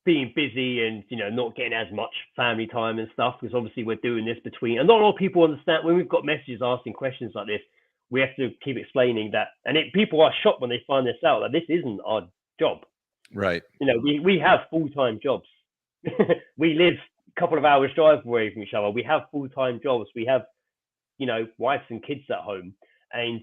being busy and, you know, not getting as much family time and stuff, because obviously we're doing this between, and not a lot of people understand when we've got messages asking questions like this, we have to keep explaining that, and people are shocked when they find this out, that this isn't our job. Right. You know, we have full-time jobs. We live a couple of hours drive away from each other. We have full-time jobs. We have, you know, wives and kids at home, and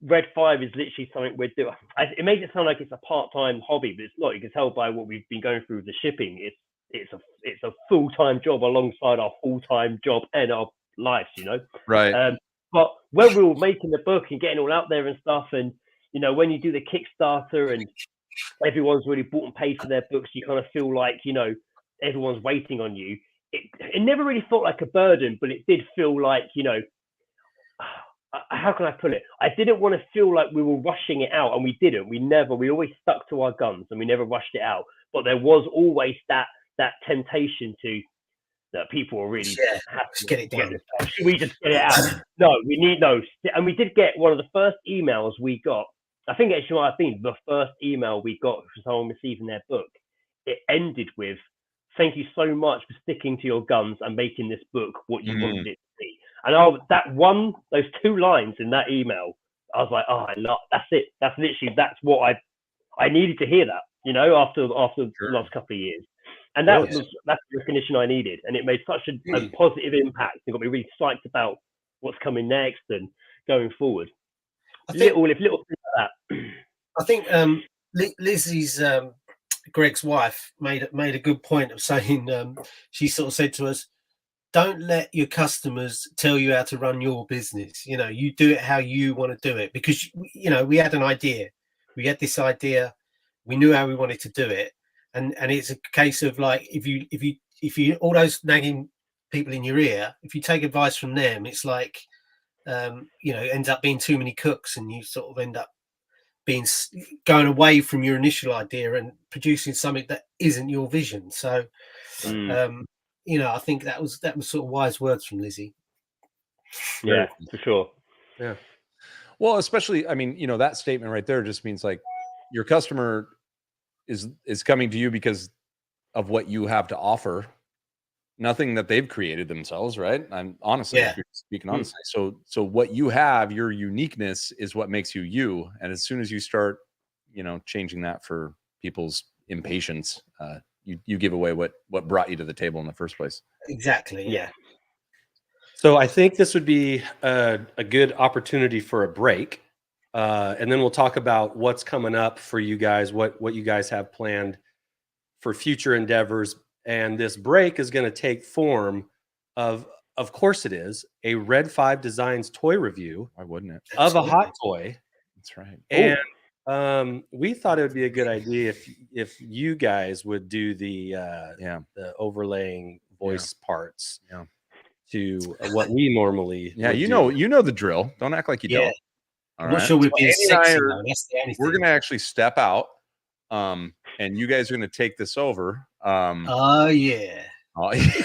Red 5 is literally something we're doing. It makes it sound like it's a part-time hobby, but it's not. You can tell by what we've been going through with the shipping. It's a full-time job alongside our full-time job and our lives, you know. Right. But when we were making the book and getting all out there and stuff, and, you know, when you do the Kickstarter and everyone's really bought and paid for their books, you kind of feel like, you know, everyone's waiting on you. It never really felt like a burden, but it did feel like, you know, how can I put it? I didn't want to feel like we were rushing it out, and we didn't. We always stuck to our guns, and we never rushed it out. But there was always that temptation that people were really happy get it done. Should we just get it out? No, and we did get one of the first emails we got. I think it might have been the first email we got from someone receiving their book. It ended with, "Thank you so much for sticking to your guns and making this book what you wanted it to be." And those 2 lines in that email, I was like, "Oh, that's it. That's what I needed to hear that, you know, after the last couple of years." And that's the recognition I needed. And it made such a positive impact. It got me really psyched about what's coming next and going forward. Little things like that. I think Lizzie's Greg's wife made a good point of saying, she sort of said to us, don't let your customers tell you how to run your business. You know, you do it how you want to do it, because, you know, we had an idea. We had this idea. We knew how we wanted to do it. And it's a case of, like, if you all those nagging people in your ear, if you take advice from them, it's like, you know, it ends up being too many cooks, and you sort of end up going away from your initial idea and producing something that isn't your vision. So, you know, I think that was sort of wise words from Lizzie. Yeah, for sure. Yeah. Well, especially, I mean, you know, that statement right there just means, like, your customer is coming to you because of what you have to offer. Nothing that they've created themselves, right? I'm honestly speaking honestly. So what you have, your uniqueness is what makes you you. And as soon as you start, changing that for people's impatience, you give away what brought you to the table in the first place. Exactly. Yeah. So I think this would be a good opportunity for a break. And then we'll talk about what's coming up for you guys, what you guys have planned for future endeavors. And this break is going to take form of course it is, a Red 5 Designs toy review. Why wouldn't it? Of a hot toy. That's right. And we thought it would be a good idea if you guys would do the overlaying voice parts to what we normally you know the drill. Don't act like you don't. All I'm not sure we'd be sexy, we're gonna actually step out, and you guys are gonna take this over. Oh yeah. Oh yeah.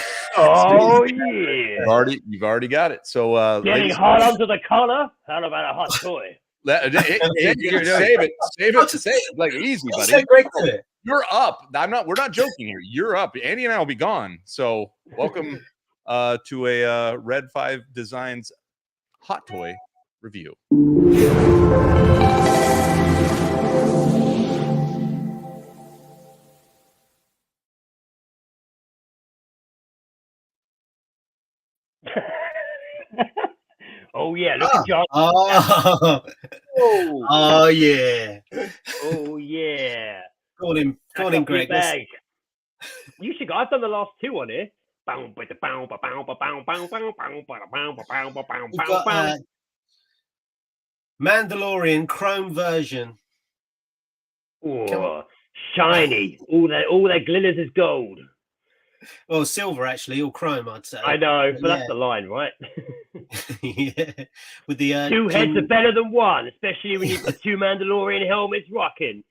You've already got it. So getting hot under the collar. How about a hot toy? Save it. Like easy, buddy. You're up. We're not joking here. You're up. Andy and I will be gone. So welcome to a Red 5 Designs hot toy review. Oh yeah, look at John. Oh yeah. Oh yeah. Go on in, Greg. You should go. I've done the last two on here. We've got Mandalorian Chrome version. Oh, shiny. All that glitters is gold. Well, silver actually, all chrome, I'd say. I know, but that's the line, right? Yeah. With the two heads are better than one, especially when you put two Mandalorian helmets rocking.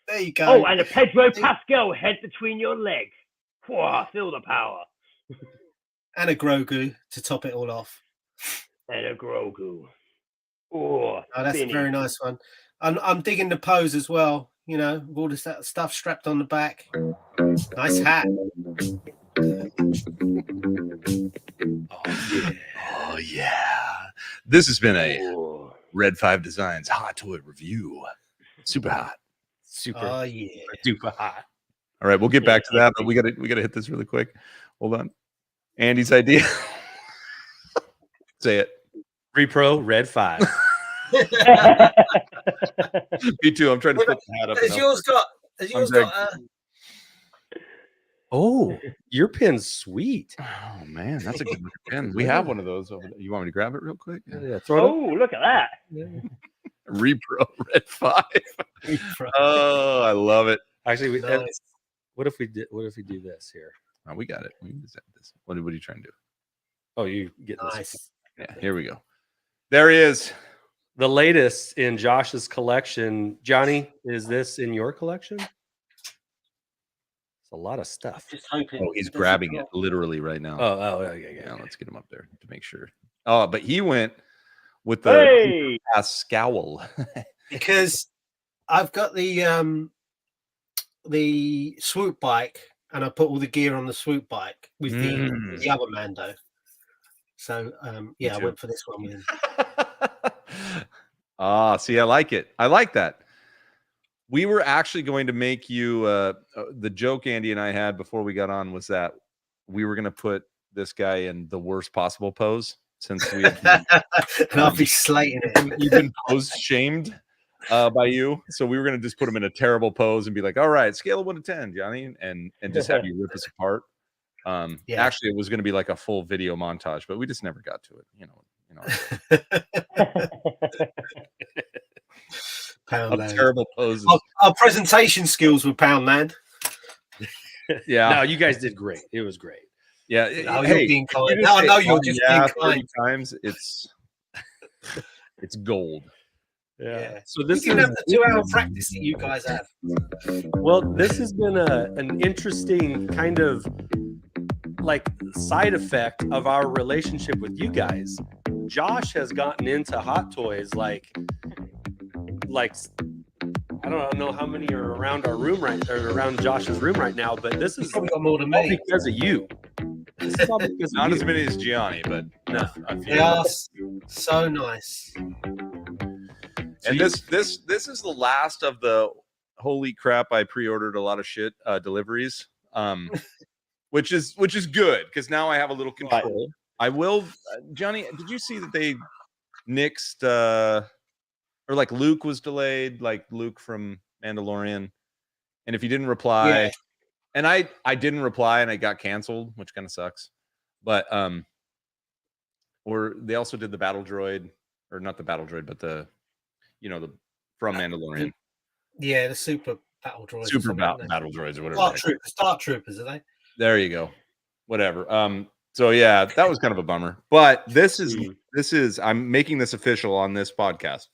There you go. Oh, and a Pedro Pascal head between your legs. Whoa, feel the power. And a Grogu to top it all off. And a Grogu. Oh, that's a very nice one. I'm digging the pose as well. With all this stuff strapped on the back. Nice hat. Oh yeah. This has been a Red 5 Designs hot toy review. Super hot. Super hot. All right, we'll get back to that, but we gotta hit this really quick. Hold on. Andy's idea. Say it. Repro Red 5. Me too. I'm trying to put the hat up. Has yours got Oh, your pen's sweet. Oh man, that's a good pen. We have one of those over there. You want me to grab it real quick? Yeah. Look at that. Repro Red 5. Oh, I love it. Actually, what if we do this here? Oh, we got it. We can design this. What are you trying to do? Oh, you get nice. This. Yeah, here we go. There he is. The latest in Josh's collection. Johnny, is this in your collection? It's a lot of stuff. Just hoping. Oh, he's grabbing it literally right now. Oh, okay. Yeah, let's get him up there to make sure. Oh, but he went with the scowl. Because I've got the swoop bike, and I put all the gear on the swoop bike with the other Mando. So I went for this one with him. See, I like it. I like that. We were actually going to make you the joke Andy and I had before we got on was that we were going to put this guy in the worst possible pose since we have and I'll be slating it. You've been pose shamed by you. So we were going to just put him in a terrible pose and be like, all right, scale of 1 to 10, Johnny, and just have you rip us apart. Actually, it was going to be like a full video montage, but we just never got to it. Poundland. Terrible poses. Our presentation skills were Poundland. Yeah. No, you guys did great. It was great. Yeah. You're being kind. No, I know you're just being kind. Times it's gold. Yeah. So this is the 2-hour practice that you guys have. Well, this has been an interesting kind of like side effect of our relationship with you guys. Josh has gotten into hot toys like I don't know how many are around our room or around Josh's room right now, but this He's is probably got more than all me. because of you. This is all because of Not you. as many as Gianni, but No. a few. They are so nice. And this is the last of the holy crap, I pre-ordered a lot of shit deliveries. Which is good because now I have a little control. I will Johnny, did you see that they nixed or like Luke was delayed, like Luke from Mandalorian? And if you didn't reply, Yeah. and I didn't reply and I got canceled, which kind of sucks. But or they also did the battle droid, or not the battle droid, but the from Mandalorian. Yeah, the super battle droids. Super battle droids or whatever. Star Troopers, are they? There you go. Whatever. So yeah, that was kind of a bummer. But this is I'm making this official on this podcast.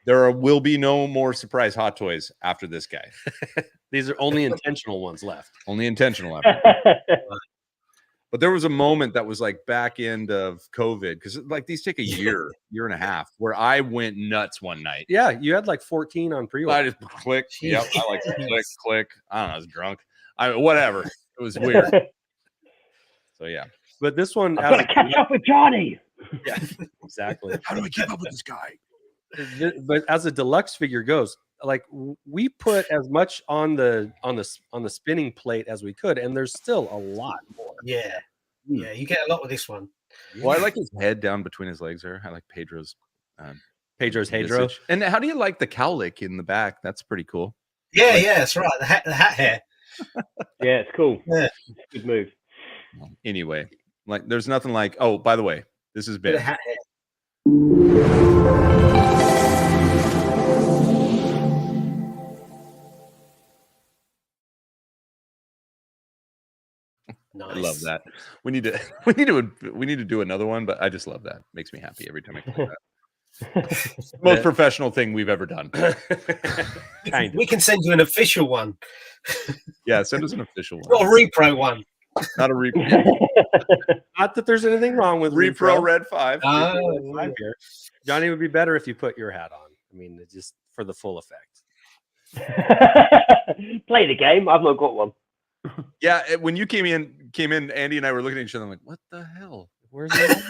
There will be no more surprise hot toys after this guy. These are only intentional ones left. Only intentional. But there was a moment that was like back end of COVID, because like these take a year and a half, where I went nuts one night. Yeah, you had like 14 on pre-order. I just click. Yep, I like to click. I don't know, I was drunk. Whatever. It was weird. So yeah. But this one, I've got to catch up with Johnny. Yeah, exactly. How do I keep up with this guy? But as a deluxe figure goes, like we put as much on the spinning plate as we could, and there's still a lot more. Yeah, yeah, you get a lot with this one. Well, I like his head down between his legs there. I like Pedro's Hedro. visage. And how do you like the cowlick in the back? That's pretty cool. Yeah, yeah, that's right. The hat hair. Yeah, it's cool. Yeah. Good move. Anyway, like there's nothing like. Oh, by the way, this has been The hat hair. Nice. I love that. We need to do another one, but I just love that. Makes me happy every time I click that. Most professional thing we've ever done. We can send you an official one. Yeah, send us an official one. Not a repro one. Not a repro. Not that there's anything wrong with Repro Red 5. Here. Johnny, would be better if you put your hat on. I mean, just for the full effect. Play the game. I've not got one. Yeah, when you came in, Andy and I were looking at each other. I'm like, what the hell? Where's it?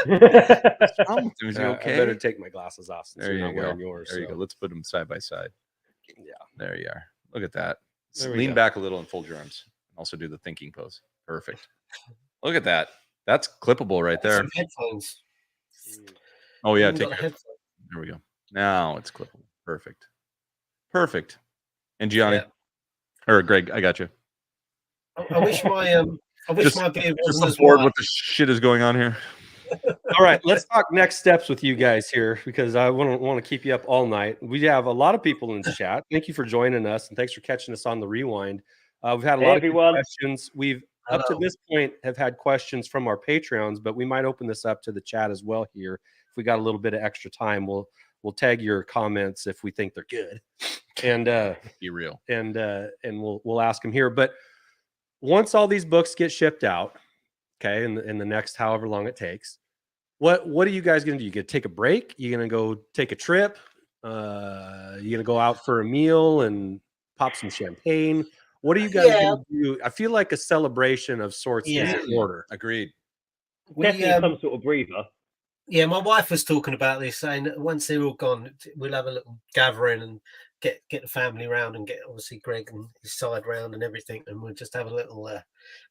What's wrong with him? Is he okay? I better take my glasses off since There you're you not go. wearing yours. There you go. Let's put them side by side. Yeah. There you are. Look at that. There we Lean go. back a little and fold your arms. Also do the thinking pose. Perfect. Look at that. That's clippable right there. Some headphones. Oh yeah, Haven't take got your. headphones. There we go. Now it's clippable. Perfect. Perfect. And Gianni, Yeah. or Greg, I got you. I wish my beard Just wasn't as bored white. what the shit is going on here. All right, let's talk next steps with you guys here because I want to keep you up all night. We have a lot of people in the chat. Thank you for joining us and thanks for catching us on the rewind. We've had a lot of good questions. We've up to this point have had questions from our Patreons, but we might open this up to the chat as well here. If we got a little bit of extra time, we'll tag your comments if we think they're good, and Be real. and we'll ask them here. But once all these books get shipped out, okay, in the next however long it takes, what are you guys gonna do? You gonna take a break? You gonna go take a trip? You gonna go out for a meal and pop some champagne? What are you guys gonna do? I feel like a celebration of sorts is in order. Agreed. Definitely some sort of breather. Yeah, my wife was talking about this, saying that once they're all gone, we'll have a little gathering and get the family round and get obviously Greg and his side round and everything, and we'll just have a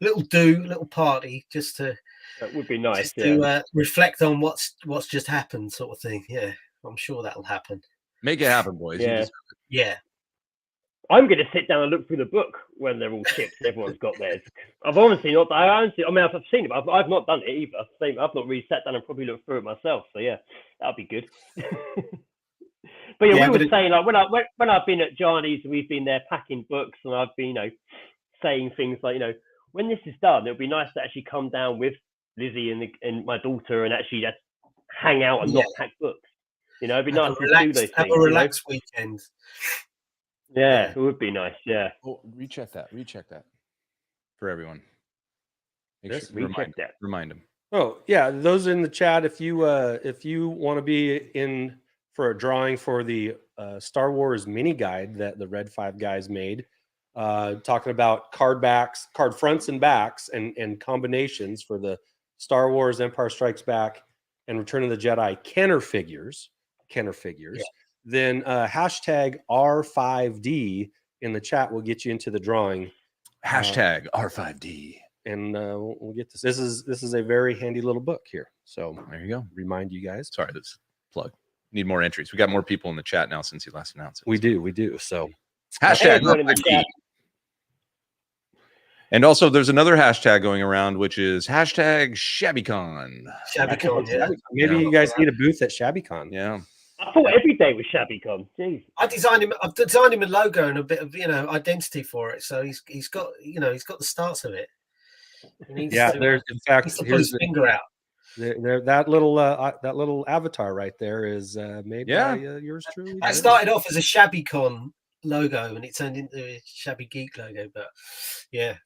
little party just to That would be nice. to reflect on what's just happened, sort of thing. Yeah, I'm sure that'll happen. Make it happen, boys. Yeah. I'm going to sit down and look through the book when they're all shipped. Everyone's got theirs. I've honestly not. I've seen it, but I've not done it either. I've not really sat down and probably looked through it myself. So yeah, that'll be good. But yeah, we were saying like when I've been at Gianni's, we've been there packing books, and I've been saying things like when this is done, it'll be nice to actually come down with Lizzie and my daughter and actually just hang out and not pack books. It'd be nice to do those things. Have a relaxed weekend. Yeah, it would be nice. Yeah. Oh, recheck that for everyone. Remind them. Oh yeah, those in the chat. If you want to be in for a drawing for the Star Wars mini guide that the Red 5 guys made, talking about card fronts and backs and combinations for the Star Wars Empire Strikes Back and Return of the Jedi Kenner figures, then hashtag R5D in the chat will get you into the drawing. Hashtag R5D. And we'll get this. This is a very handy little book here. So there you go. Remind you guys. Sorry, this plug. Need more entries. We got more people in the chat now since you last announced it. We do. So hashtag R5D. And also, there's another hashtag going around, which is hashtag ShabbyCon. ShabbyCon, yeah. Maybe you guys need a booth at ShabbyCon. Yeah. I thought every day was ShabbyCon. Jeez. I've designed him a logo and a bit of identity for it. So he's got the starts of it. There's in fact here's his finger out. That little avatar right there is made by yours truly. I started off as a ShabbyCon logo and it turned into a Shabby Geek logo, but yeah.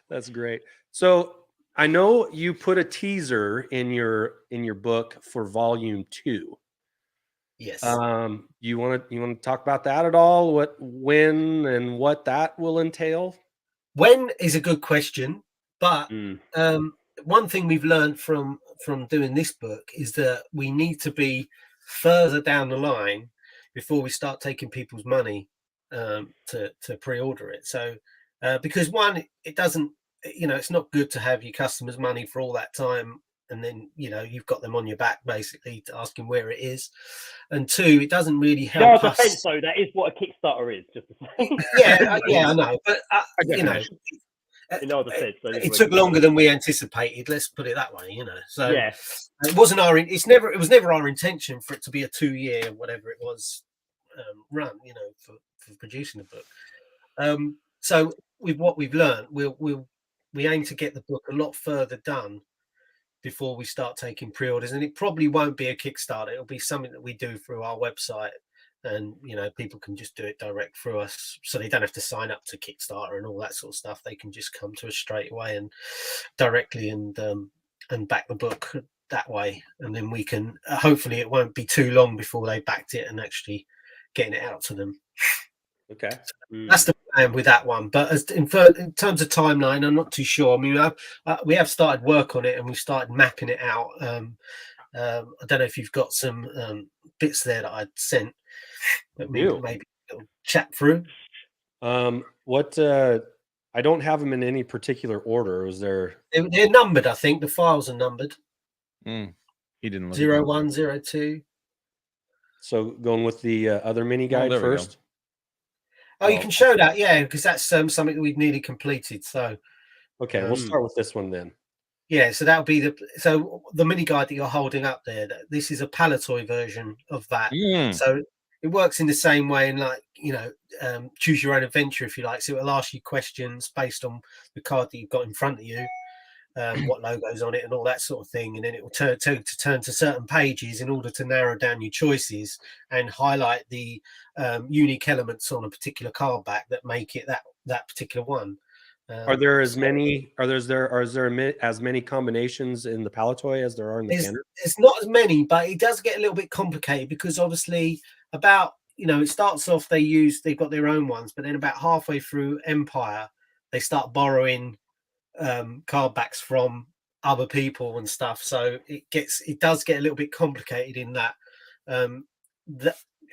That's great. So I know you put a teaser in your book for volume 2. Yes. You want to talk about that at all? When and what that will entail? When is a good question, but one thing we've learned from doing this book is that we need to be further down the line before we start taking people's money to pre-order it. So because one, it doesn't, it's not good to have your customers' money for all that time and then you've got them on your back basically asking where it is, and two, it doesn't really help us. Defense, though, that is what a Kickstarter is, just to say. I know, but in our defense, it took longer than we anticipated. Let's put it that way, So it wasn't it was never our intention for it to be a 2-year, whatever it was, run, for producing the book. So with what we've learned, we aim to get the book a lot further done before we start taking pre-orders, and it probably won't be a Kickstarter. It'll be something that we do through our website, and people can just do it direct through us, so they don't have to sign up to Kickstarter and all that sort of stuff. They can just come to us straight away and directly and back the book that way, and then we can hopefully it won't be too long before they backed it and actually getting it out to them. Okay. That's the plan with that one. But in terms of timeline, I'm not too sure. I mean, we have started work on it and we started mapping it out. I don't know if you've got some bits there that I'd sent that maybe chat through. I don't have them in any particular order. Was there? They're numbered, I think. The files are numbered. He didn't look 01, 02. So going with the other mini guide first. Oh, you can show that, because that's something that we've nearly completed. So, okay, we'll start with this one then. Yeah, so that'll be the mini guide that you're holding up there. This is a Palatoy version of that. So it works in the same way, and choose your own adventure if you like. So it'll ask you questions based on the card that you've got in front of you, what logo's on it, and all that sort of thing. And then it will turn to certain pages in order to narrow down your choices and highlight the unique elements on a particular card back that make it that particular one. Are there as many combinations in the Palatoy as there are in the Kenner? It's not as many, but it does get a little bit complicated because obviously it starts off they've got their own ones, but then about halfway through Empire they start borrowing card backs from other people and stuff, so it does get a little bit complicated in that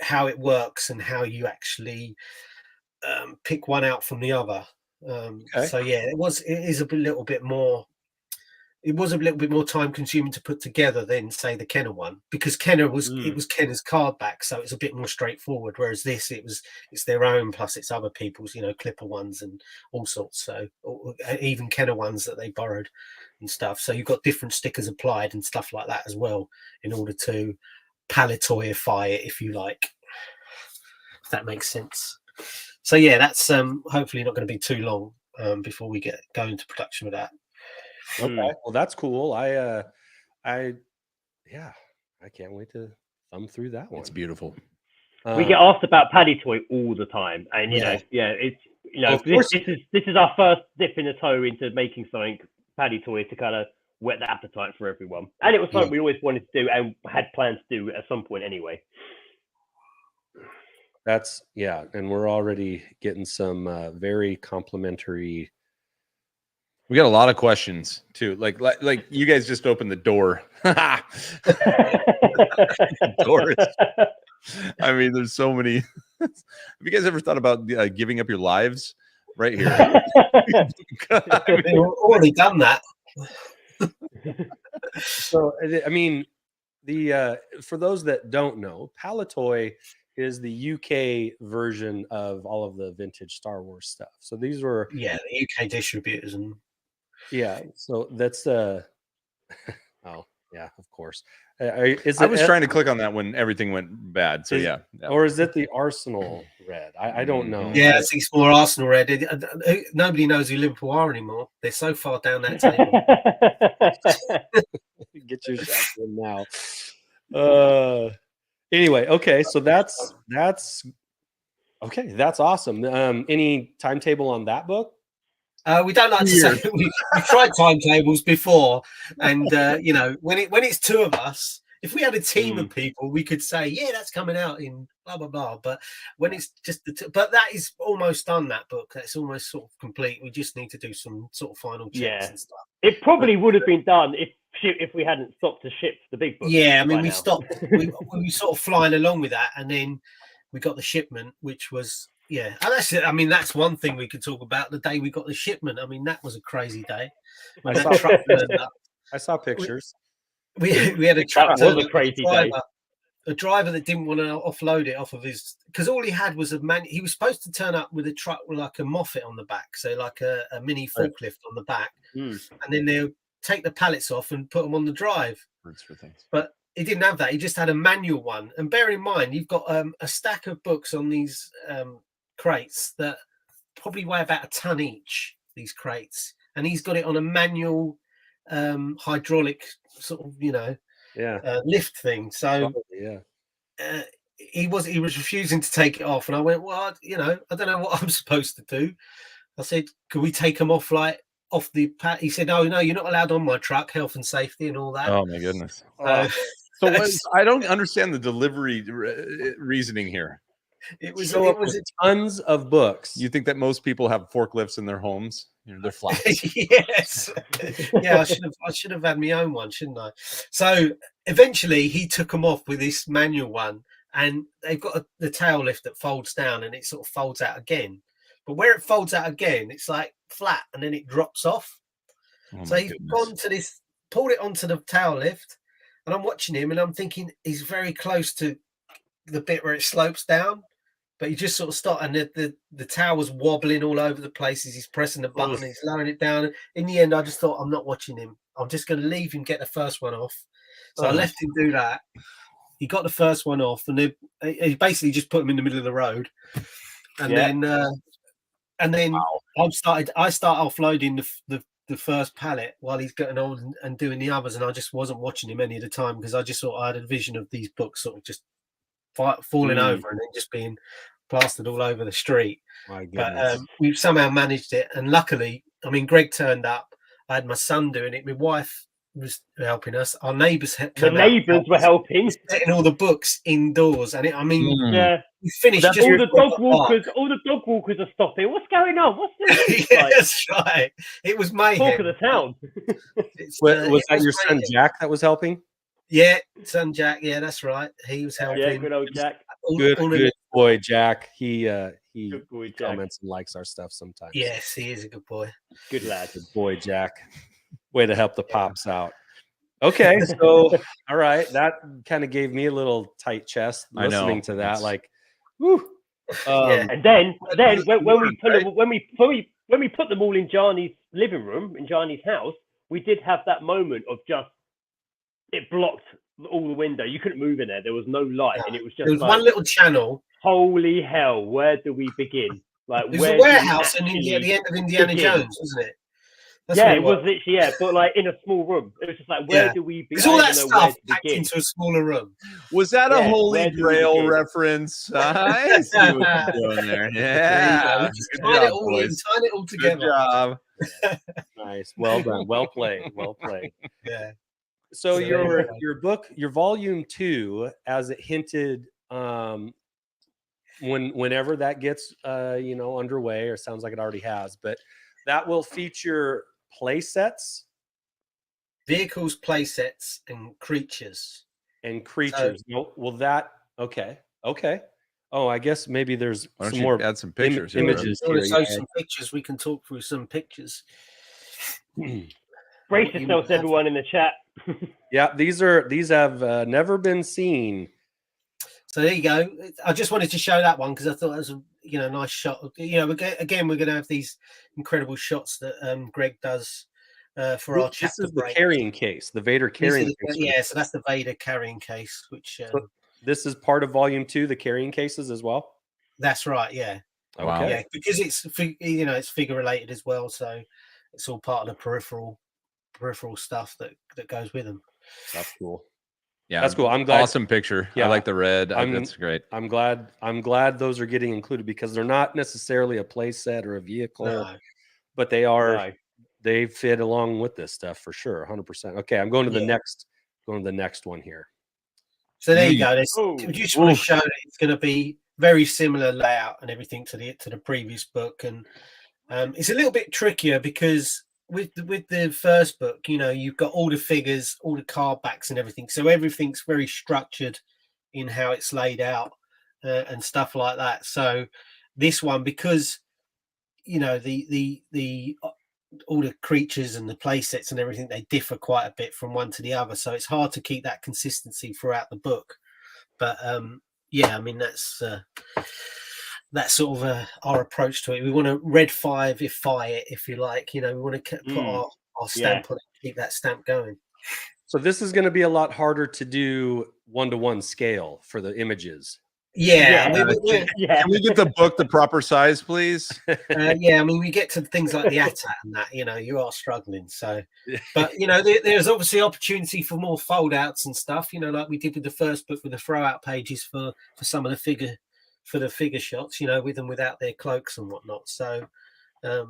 how it works and how you actually pick one out from the other. So yeah, it was a little bit more time consuming to put together than say the Kenner one, because Kenner was Kenner's card back, so it's a bit more straightforward, whereas this it's their own plus it's other people's, Clipper ones and all sorts, so even Kenner ones that they borrowed and stuff, so you've got different stickers applied and stuff like that as well in order to Palatoyify it, if you like, if that makes sense. So yeah, that's hopefully not going to be too long before we go into production with that. Okay, well that's cool. I can't wait to thumb through that one. It's beautiful. We get asked about Palatoy all the time, and it's this is our first dip in the toe into making something Palatoy to kind of whet the appetite for everyone. And it was something we always wanted to do and had plans to do at some point anyway. That's and we're already getting some very complimentary. We got a lot of questions too. Like you guys just opened the door. Doors. I mean, there's so many. Have you guys ever thought about giving up your lives right here? We've already done that. So, I mean, for those that don't know, Palatoy is the UK version of all of the vintage Star Wars stuff. So these were the UK distributors and so that's oh yeah, of course. I was trying to click on that when everything went bad. So or is it the Arsenal red? I don't know. Yeah, it's more Arsenal red. Nobody knows who Liverpool are anymore. They're so far down that table. Get your shot in now. Anyway, okay, so that's okay. That's awesome. Any timetable on that book? We don't like to say we tried timetables before, and you know, when it's two of us, if we had a team of people, we could say, that's coming out in blah blah blah. But when it's just but that is almost done. That book, that's almost sort of complete. We just need to do some sort of final checks and stuff. It probably would have been done if we hadn't stopped to ship the big book. Yeah, I mean, we stopped. we sort of flying along with that, and then we got the shipment, which was. Yeah, and that's it. I mean, that's one thing we could talk about. The day we got the shipment, I mean, that was a crazy day. When that truck turned up. I saw pictures. We had a truck. That was a crazy day. A driver that didn't want to offload it off of his, because all he had was he was supposed to turn up with a truck with like a Moffat on the back, so like a mini forklift on the back, and then they'll take the pallets off and put them on the drive. For things. But he didn't have that. He just had a manual one. And bear in mind, you've got a stack of books on these crates that probably weigh about a ton each, these crates, and he's got it on a manual hydraulic sort of lift thing. So he was refusing to take it off, and I went, well, I don't know what I'm supposed to do. I said, could we take them off off the pad? He said, no, you're not allowed on my truck, health and safety and all that. Oh my goodness. So I don't understand the delivery reasoning here. It was tons of books. You think that most people have forklifts in their homes? They're flats. Yes. Yeah, I should have had my own one, shouldn't I? So eventually he took them off with this manual one, and they've got the tail lift that folds down and it sort of folds out again. But where it folds out again, it's like flat and then it drops off. So he's gone to this, pulled it onto the tail lift, and I'm watching him and I'm thinking he's very close to the bit where it slopes down. But he just sort of stopped, and the tower was wobbling all over the place as he's pressing the button. He's lowering it down. In the end, I just thought, I'm not watching him. I'm just going to leave him get the first one off. So I left him do that. He got the first one off, and he basically just put him in the middle of the road. And then I start offloading the first pallet while he's getting on and doing the others, and I just wasn't watching him any of the time because I just thought I had a vision of these books sort of just falling over and then just being plastered all over the street. But we somehow managed it, and luckily, I mean, Greg turned up. I had my son doing it. My wife was helping us. Our neighbours were helping, getting all the books indoors, and we finished. All the dog walkers are stopping. What's going on? What's this? That's right. It was mayhem. Talk of the town. Was that your son Jack that was helping? Yeah, son Jack. Yeah, that's right. He was helping. Yeah, good old Jack. Good boy, Jack. He comments and likes our stuff sometimes. Yes, he is a good boy. Good lad. Good boy, Jack. Way to help the pops out. Okay, so all right, that kind of gave me a little tight chest listening to that. Like, whoo. And then when we put them all in Gianni's living room in Gianni's house, we did have that moment of just. It blocked all the window. You couldn't move in there. There was no light, and it was just. There was one little channel. Holy hell! Where do we begin? Like, it was a warehouse, and at the end of Indiana Jones, wasn't it? That's yeah, what it was literally but like in a small room. It was just like, where do we be? There's all I that don't even know where stuff to packed begin. into a smaller room. Was that a Yeah, Holy where do we Grail begin? reference? I see what you're doing there. Yeah. Just Good tying job, it all in, boys. tying it all Good together. job. Nice. Well done. Well played. Well played. Yeah. So So there you go. your book, your volume 2, as it hinted, whenever that gets underway, or sounds like it already has, but that will feature play sets Vehicles, play sets, and creatures. and creatures. Will that okay? Oh, I guess maybe there's Why don't some you more add some pictures? here, images If you want here. to show Yeah. some pictures, we can talk through some pictures. Brace What you yourselves, have. everyone in the chat. Yeah, these have never been seen. So there you go. I just wanted to show that one because I thought it was a nice shot. We're going to have these incredible shots that Greg does for our This chapter is the break. carrying case, the Vader carrying case. Yeah, so that's the Vader carrying case, which So this is part of volume 2, the carrying cases as well. that's right. Yeah, Wow. yeah, because it's it's figure related as well, so it's all part of the peripheral stuff that goes with them. That's cool. Yeah, That's cool. I'm glad. Awesome picture. Yeah, I like the red. That's great. I'm glad those are getting included because they're not necessarily a play set or a vehicle, No. but they are. No. They fit along with this stuff for sure, 100%. Okay, I'm going to the next one here. So there you go. Oh. I just want to show that it's going to be very similar layout and everything to the previous book, and it's a little bit trickier because with the first book, you've got all the figures, all the card backs, and everything. So everything's very structured in how it's laid out and stuff like that. So this one, because the all the creatures and the play sets and everything, they differ quite a bit from one to the other, so it's hard to keep that consistency throughout the book. But I mean that's sort of our approach to it. We want to red 5-ify it, if you like. We want to put our stamp on it, keep that stamp going. So this is going to be a lot harder to do 1-to-1 scale for the images. Yeah. Can we get the book the proper size, please? I mean, we get to things like the ATAT and that, you are struggling. So, but there's obviously opportunity for more fold outs and stuff, like we did with the first book with the throw out pages for some of the figure shots, with and without their cloaks and whatnot. So, This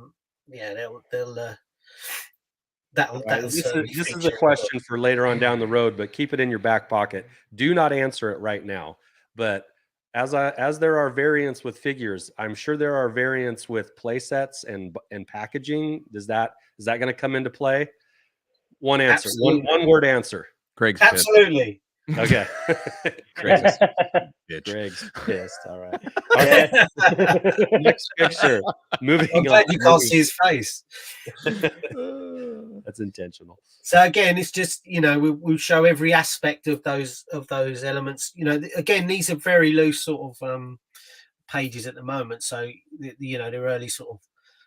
is a question for later on down the road, but keep it in your back pocket. Do not answer it right now. But as there are variants with figures, I'm sure there are variants with play sets and packaging. Is that going to come into play? One answer, one word answer. Greg's absolutely. Okay. Greg's pissed. All right. Okay. Next picture. Moving on. I'm glad you can't see his face. That's intentional. So again, it's just we'll show every aspect of those elements. Again, these are very loose sort of pages at the moment. So they're early sort of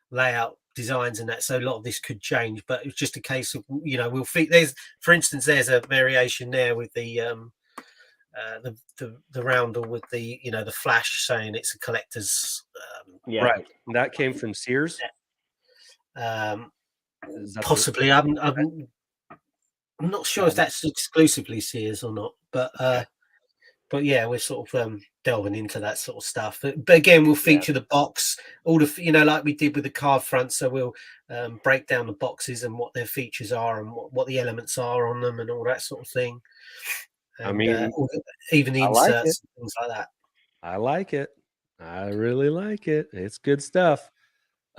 layout designs and that. So a lot of this could change, but it's just a case of we'll fit. For instance, there's a variation there with the roundel with the the flash saying it's a collector's. Right. And that came from Sears. Possibly. I'm not sure if that's exclusively Sears or not, but yeah, we're sort of delving into that sort of stuff. But again, we'll feature the box, all the like we did with the card front. So we'll break down the boxes and what their features are and what the elements are on them and all that sort of thing. And, I mean, even the inserts and things like that. I like it. I really like it. It's good stuff.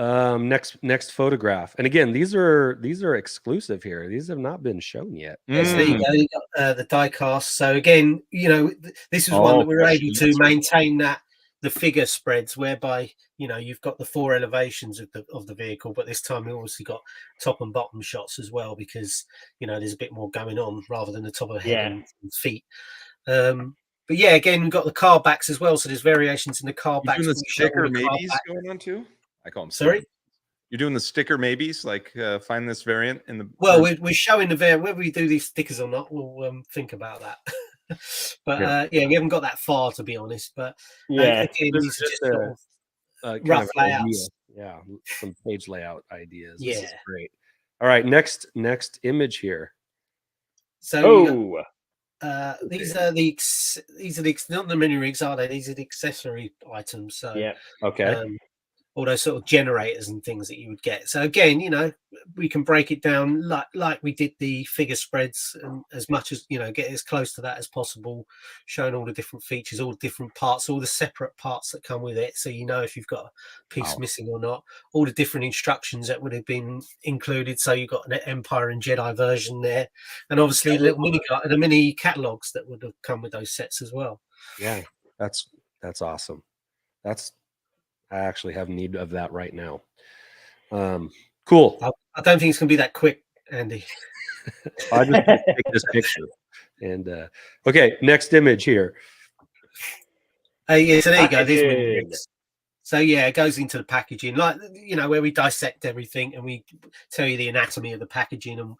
Next photograph, and again, these are exclusive here. These have not been shown yet. Yes, there you go. You got the die cast. So again, this is one that we're able to maintain the figure spreads, whereby you've got the 4 elevations of the vehicle, but this time we obviously got top and bottom shots as well, because there's a bit more going on rather than the top of the head and feet. But yeah, again, we've got the car backs as well, so there's variations in the car backs. The sticker maybes going on too. I call them. Sorry, you're doing the sticker maybes, like find this variant in the. Well, we're showing the variant. Whether we do these stickers or not, we'll think about that. But we haven't got that far, to be honest. But again, these are just sort of rough layouts. Yeah, some page layout ideas. Yeah, this is great. All right, next image here. So Oh, these are the not the mini rigs, are they? These are the accessory items. So yeah. Okay. all those sort of generators and things that you would get. So again, we can break it down like we did the figure spreads, and as much as get as close to that as possible, showing all the different features, all the different parts, all the separate parts that come with it. So if you've got a piece missing or not, all the different instructions that would have been included. So you've got an Empire and Jedi version there, and obviously the mini catalogs that would have come with those sets as well. Yeah, that's awesome. I actually have need of that right now. Cool. I don't think it's going to be that quick, Andy. I just take this picture. And okay, next image here. Yeah, so there you go. There's mini Packaging. rigs. So yeah, it goes into the packaging, like where we dissect everything and we tell you the anatomy of the packaging and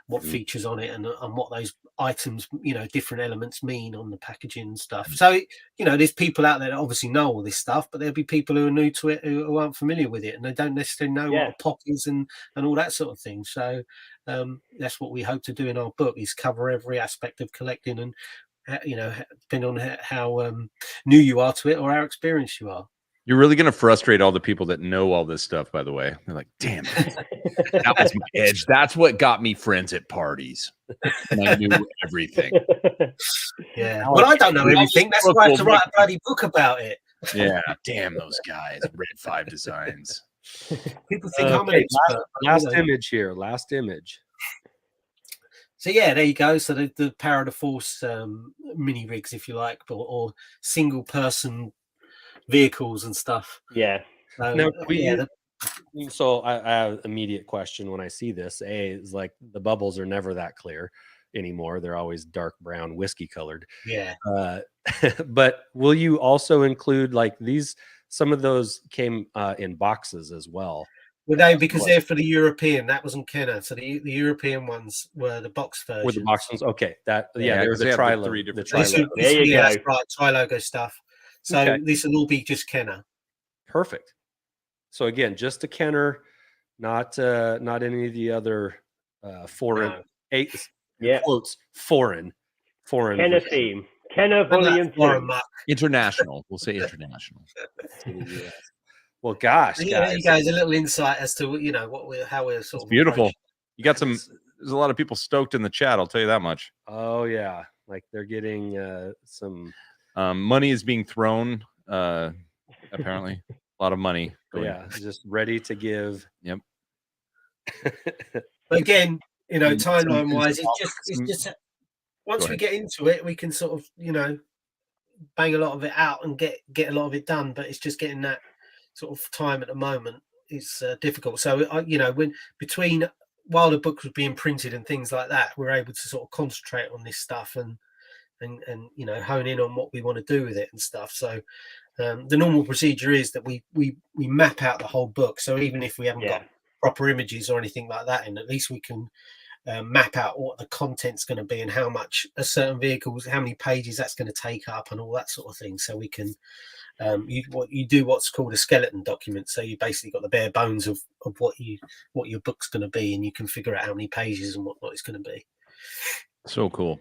what features on it and what those items, different elements mean on the packaging and stuff. So there's people out there that obviously know all this stuff, but there'll be people who are new to it who aren't familiar with it and they don't necessarily know what a pop is and all that sort of thing. So that's what we hope to do in our book, is cover every aspect of collecting and depending on how new you are to it or how experienced you are. You're really going to frustrate all the people that know all this stuff, by the way. They're like, damn it. That was my edge. That's what got me friends at parties. And I knew everything. Yeah. Well, I don't know everything. That's why I have to write a bloody book about it. Yeah. Damn those guys. Red 5 Designs. People think I'm an expert. Last image here. Last image. So yeah, there you go. So the Power of the Force mini rigs, if you like, or single person vehicles and stuff. Yeah. Now, so I have an immediate question when I see this. Is like the bubbles are never that clear anymore. They're always dark brown, whiskey colored. Yeah. But will you also include like these? Some of those came in boxes as well. Well, no, because they're for the European. That wasn't Kenner. So the European ones were the box versions. Were the box ones? Okay. There was a tri-logo. There you go. That's right. Tri-logo stuff. So this will all be just Kenner. Perfect. So again, just a Kenner, not any of the other foreign quotes foreign Kenner theme. Kenner volume 2. International. We'll say international. Well, gosh, guys, a little insight as to how we're sort of beautiful. You got some. There's a lot of people stoked in the chat. I'll tell you that much. Oh yeah, like they're getting some. Money is being thrown, apparently. A lot of money. Just ready to give. Yep. But again, timeline-wise, it's just once we get into it, we can sort of, bang a lot of it out and get a lot of it done. But it's just getting that sort of time at the moment is difficult. So, while the book was being printed and things like that, we're able to sort of concentrate on this stuff and hone in on what we want to do with it and stuff. So the normal procedure is that we map out the whole book. So even if we haven't got proper images or anything like that in, at least we can map out what the content's going to be and how much a certain vehicles, how many pages that's going to take up and all that sort of thing. So we can you do what's called a skeleton document. So you basically got the bare bones of what your book's going to be, and you can figure out how many pages and what it's going to be. So cool.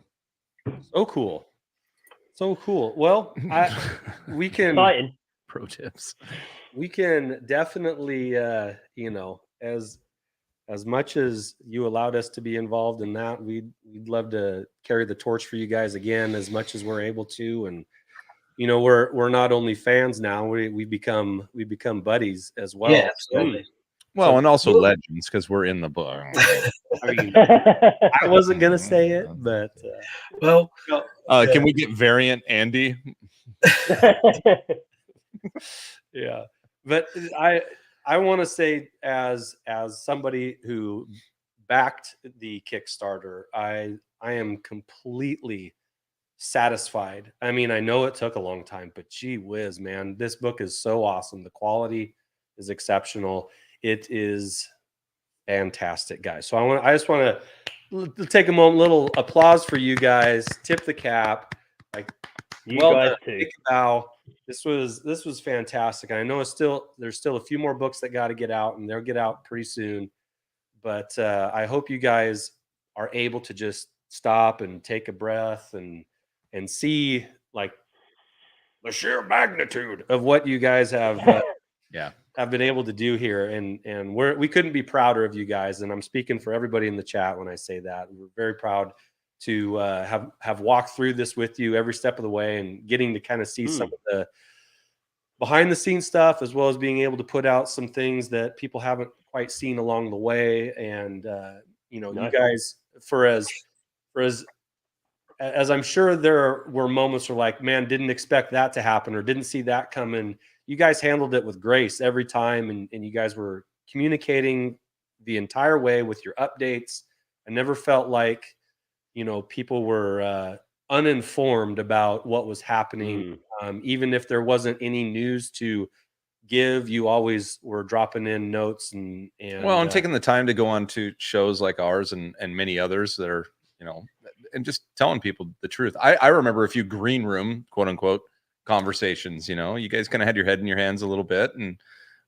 Well, we can Exciting. Pro tips. We can definitely, as much as you allowed us to be involved in that, we'd love to carry the torch for you guys again as much as we're able to. And we're not only fans now; we become buddies as well. Yeah, absolutely. Well, and also legends because we're in the book. I mean, I wasn't gonna say it, but can we get variant Andy? Yeah, but I want to say as somebody who backed the Kickstarter, I am completely satisfied. I mean, I know it took a long time, but gee whiz, man, this book is so awesome. The quality is exceptional. It is fantastic, guys. So I just want to take a moment, little applause for you guys. Tip the cap. Like, you guys too. This was fantastic. I know there's still a few more books that got to get out, and they'll get out pretty soon. but I hope you guys are able to just stop and take a breath and see like the sheer magnitude of what you guys have have been able to do here, and we couldn't be prouder of you guys. And I'm speaking for everybody in the chat when I say that. We're very proud to have walked through this with you every step of the way, and getting to kind of see some of the behind the scenes stuff, as well as being able to put out some things that people haven't quite seen along the way. And you guys, for as I'm sure there were moments where like, man, didn't expect that to happen or didn't see that coming. You guys handled it with grace every time, and you guys were communicating the entire way with your updates. I never felt like, people were uninformed about what was happening. Even if there wasn't any news to give, you always were dropping in notes and taking the time to go on to shows like ours and many others that are, and just telling people the truth. I remember a few green room, quote unquote, conversations. You guys kind of had your head in your hands a little bit,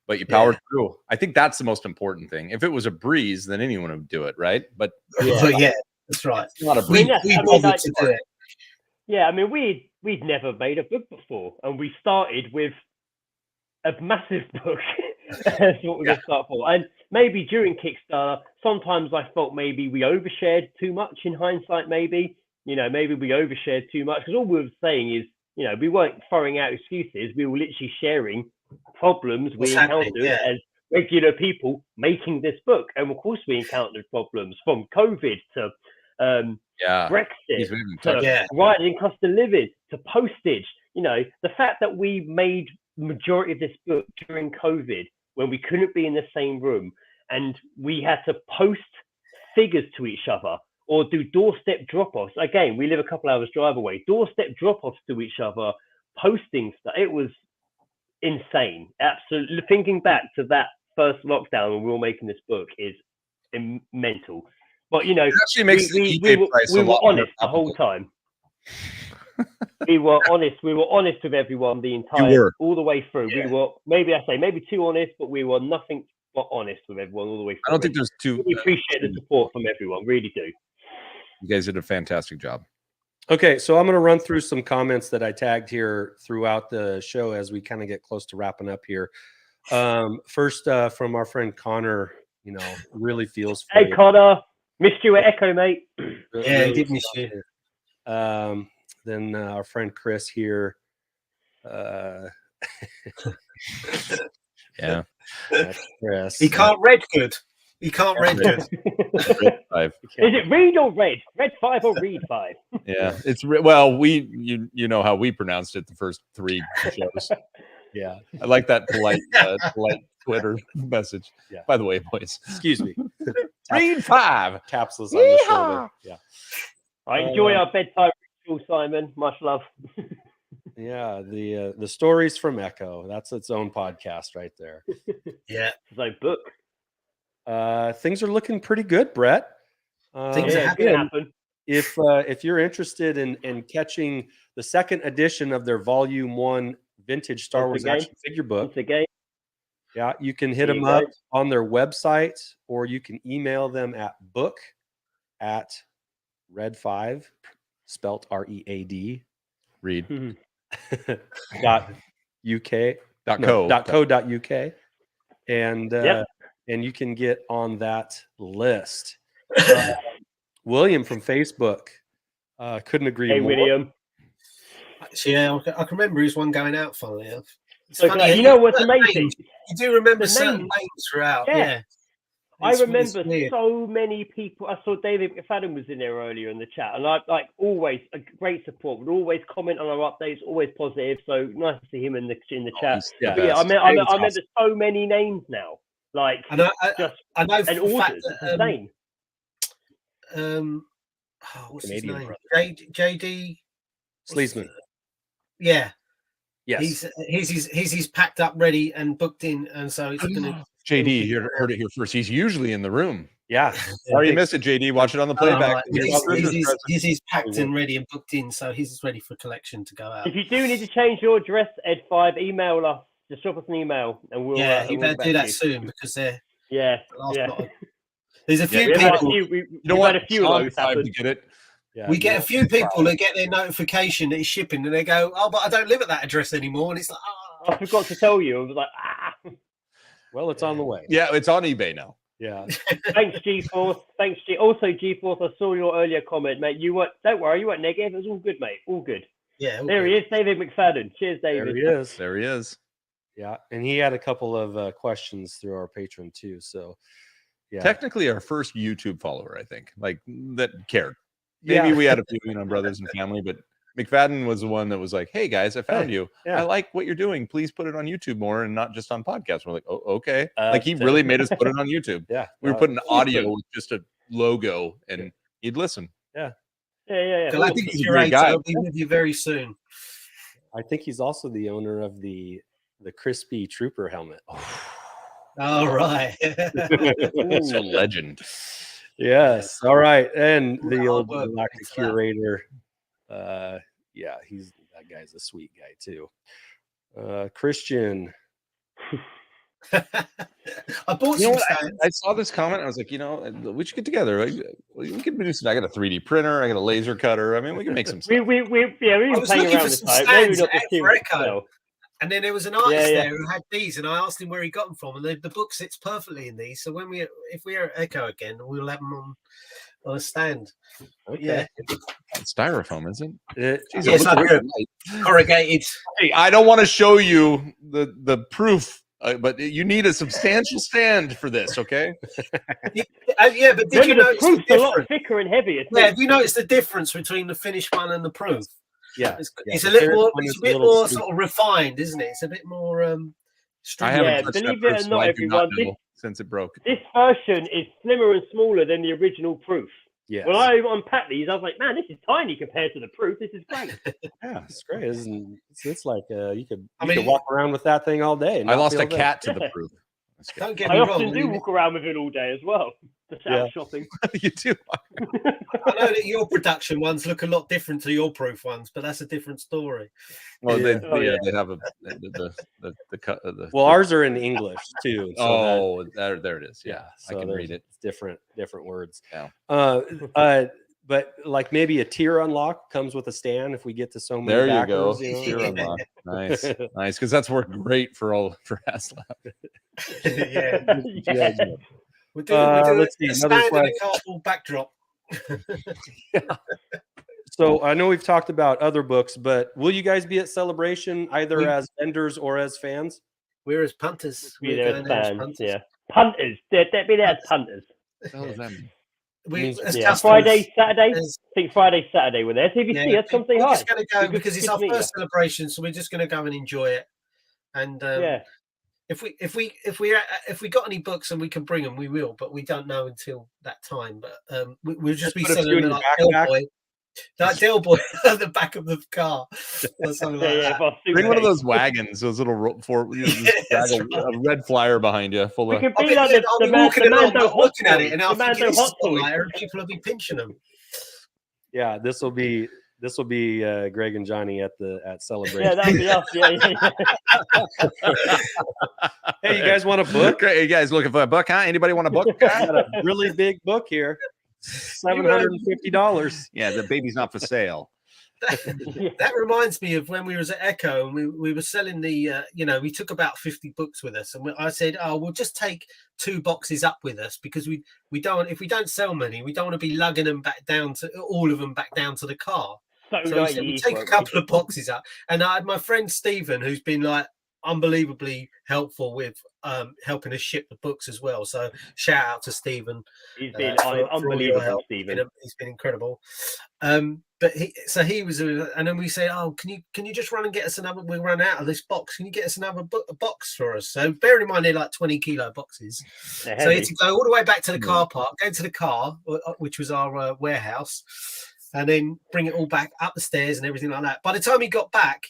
but you powered through. I think that's the most important thing. If it was a breeze, then anyone would do it, right? But that's right. It's not a breeze. We bothered to do it. Yeah, I mean, we'd never made a book before, and we started with a massive book. That's what we're going to start for. And maybe during Kickstarter, sometimes I felt maybe we overshared too much in hindsight. Maybe maybe we overshared too much, because all we were saying is, we weren't throwing out excuses. We were literally sharing problems we encountered as regular people making this book. And of course, we encountered problems from COVID to Brexit to rising cost of living to postage. The fact that we made majority of this book during COVID, when we couldn't be in the same room, and we had to post figures to each other or do doorstep drop-offs. Again, we live a couple hours drive away. Doorstep drop-offs to each other, posting stuff. It was insane. Absolutely. Thinking back to that first lockdown when we were making this book is mental. But it actually makes we were honest the whole time. We were honest with everyone the entire all the way through. We were maybe too honest, but we were nothing but honest with everyone all the way through. I don't think there's too. We appreciate the support from everyone, really do. You guys did a fantastic job. Okay, so I'm going to run through some comments that I tagged here throughout the show as we kind of get close to wrapping up here. First, from our friend Connor, really feels for Hey, Connor, missed you at Echo, mate. Really did miss you. Then our friend Chris here. Yeah, that's Chris. He can't read good. He can't read good. Red 5. Is it read or red? Red 5 or read 5? Yeah, it's you know how we pronounced it the first 3 shows. Yeah, I like that polite Twitter message. Yeah. By the way, boys, excuse me. read 5 capsules on the shoulder. Yeah. I enjoy our bedtime ritual, Simon. Much love. Yeah, the stories from Echo. That's its own podcast right there. Yeah, it's a book. Things are looking pretty good, Brett. Things are happening. If you're interested in catching the second edition of their Volume 1 vintage Star Wars action figure book, yeah, you can hit them up on their website, or you can email them at book@red5, spelt READ, read .co.uk, and you can get on that list. William from Facebook, couldn't agree more. William. Yeah, I can remember his one going out, funnily enough. It's funny, you know what's amazing? You do remember certain names throughout. Yeah. I remember so many people. I saw David McFadden was in there earlier in the chat, and I always a great support. Would always comment on our updates, always positive. So nice to see him in the chat. I remember so many names now. Like I know and orders. Insane. What's Canadian his name? JD Sleesman. Yeah. Yes. He's packed up, ready, and booked in, and so it's gonna. JD, you heard it here first. He's usually in the room. Yeah. Sorry you missed it, JD. Watch it on the playback. He's packed and ready and booked in, so he's ready for collection to go out. If you do need to change your address, Ed5, email us. Just drop us an email, and we'll. You better do that soon, because they're. Yeah. There's a few We've had a people. few. You know We've what? had a few of Sean those tried happen. to get it. Yeah, We get a few people that get their notification that it's shipping, and they go, "Oh, but I don't live at that address anymore." And it's like, I forgot to tell you. I was like, Well, it's on the way. Yeah, it's on eBay now. Yeah. Thanks, G-Force. Thanks, G. Also, G-Force, I saw your earlier comment, mate. You weren't. Don't worry, you weren't negative. It was all good, mate. All good. yeah. There he is, David McFadden. Cheers, There David. he is. There he is. Yeah, and he had a couple of questions through our Patreon too. So, yeah, Technically, our first YouTube follower, I think, like that cared. Maybe we had a few, brothers and family, but McFadden was the one that was like, "Hey guys, I found you. yeah. I like what you're doing. Please put it on YouTube more and not just on podcasts." We're like, "Oh, okay." Uh, Like he really made us put it on YouTube. Yeah, We were putting audio with just a logo, and you'd listen. Yeah. Galactic he's a great Curator guy. will be with you very soon. I think he's also the owner of the crispy trooper helmet. All right. Ooh, legend. Yes. All right, and the Hard old work Galactic for that. Curator. Yeah, that guy's a sweet guy too. Christian. I bought You know some what? stands. I saw this comment. I was like, we should get together. We can do some. I got a 3D printer. I got a laser cutter. I mean, we can make some stuff. We've been I was playing looking around for this some time. Maybe stands not the at serious Echo. scale. And then there was an artist Yeah. there who had these, and I asked him where he got them from. And the book sits perfectly in these. So if we are at Echo again, we'll have them on a stand. But yeah, It's styrofoam, isn't it? It- Jeez, Yeah, it it's looks not really good. light. corrugated. Hey, I don't want to show you the proof, but you need a substantial stand for this, okay? Yeah, but did you Remember, the notice the proof's a lot difference? thicker and heavier. Yeah, have you noticed the difference between the finished one and the proof? yeah, It's the a little finished more. one It's is a bit little more sweet. sort of refined, isn't it? It's a bit more. I streamlined. haven't Yeah, touched that believe it proof, or so not, I do not everyone, know since it broke. This version is slimmer and smaller than the original proof. Yes. When I unpacked these, I was like, man, this is tiny compared to the proof. This is great. Yeah, it's great. It's like you could mean, walk around with that thing all day. And I not lost feel a bad. cat to the Yeah. proof. That's good. Don't get I me often wrong. do walk around with it all day as well. Just out Yeah. shopping. You do. I know that your production ones look a lot different to your proof ones, but that's a different story. Well, Yeah. they have the cut. Well, ours are in English too. So there it is. Yeah, I so can read there's it. different words. Yeah. But like maybe a tier unlock comes with a stand if we get to so many. There you backers, go. you know? Tier unlock. Nice, nice. Because that's worked great for Haslab. Yeah. Yeah. We're doing let's see, a another stand and a question. cardboard backdrop. So I know we've talked about other books, but will you guys be at Celebration either as vendors or as fans? We're as punters. Be We're there going as there as fans, punters. yeah. Punters. They'd be there as punters. What the hell does that mean? We, as Yeah. customers, Friday, Saturday. as- I think Friday, Saturday we're there. So if you see us, come say we're hi. just going to go It'd be because it's good our to meet first celebration, so we're just going to go and enjoy it. And Yeah. if we got any books and we can bring them, we will. But we don't know until that time. But we'll just be Put a few selling in them your like backpack. Del Boy at the back of the car or something like Yeah, that. for a Bring one of suitcase. those wagons, those little That's a red flyer behind you, full We of. could I'll be be, like I'll the be walking along, Mando not Hot looking at Toys. it, and The I'll think Mando it's Hot a Toys. spotlight, and people will be pinching them. Yeah, this will be Greg and Johnny at Celebration. Yeah, that'd be us. Yeah. Hey, you guys want a book? Great, you guys looking for a book, huh? Anybody want a book? I got a really big book here. $750. Yeah, the baby's not for sale. That reminds me of when we was at Echo and we were selling the we took about 50 books with us, and I said, oh, we'll just take 2 boxes up with us because we don't, if we don't sell many, we don't want to be lugging them back down to all of them back down to the car. So we said, we'll take a couple of boxes up, and I had my friend Stephen, who's been like unbelievably helpful with helping us ship the books as well. So shout out to Stephen. He's been for all your unbelievable, help. Stephen. He's been incredible. But he was, and then we say, oh, can you just run and get us another? We'll run out of this box. Can you get us another box for us? So bearing in mind they're like 20 kilo boxes. They're So he heavy. had to go all the way back to the car park, go to the car, which was our warehouse, and then bring it all back up the stairs and everything like that. By the time he got back,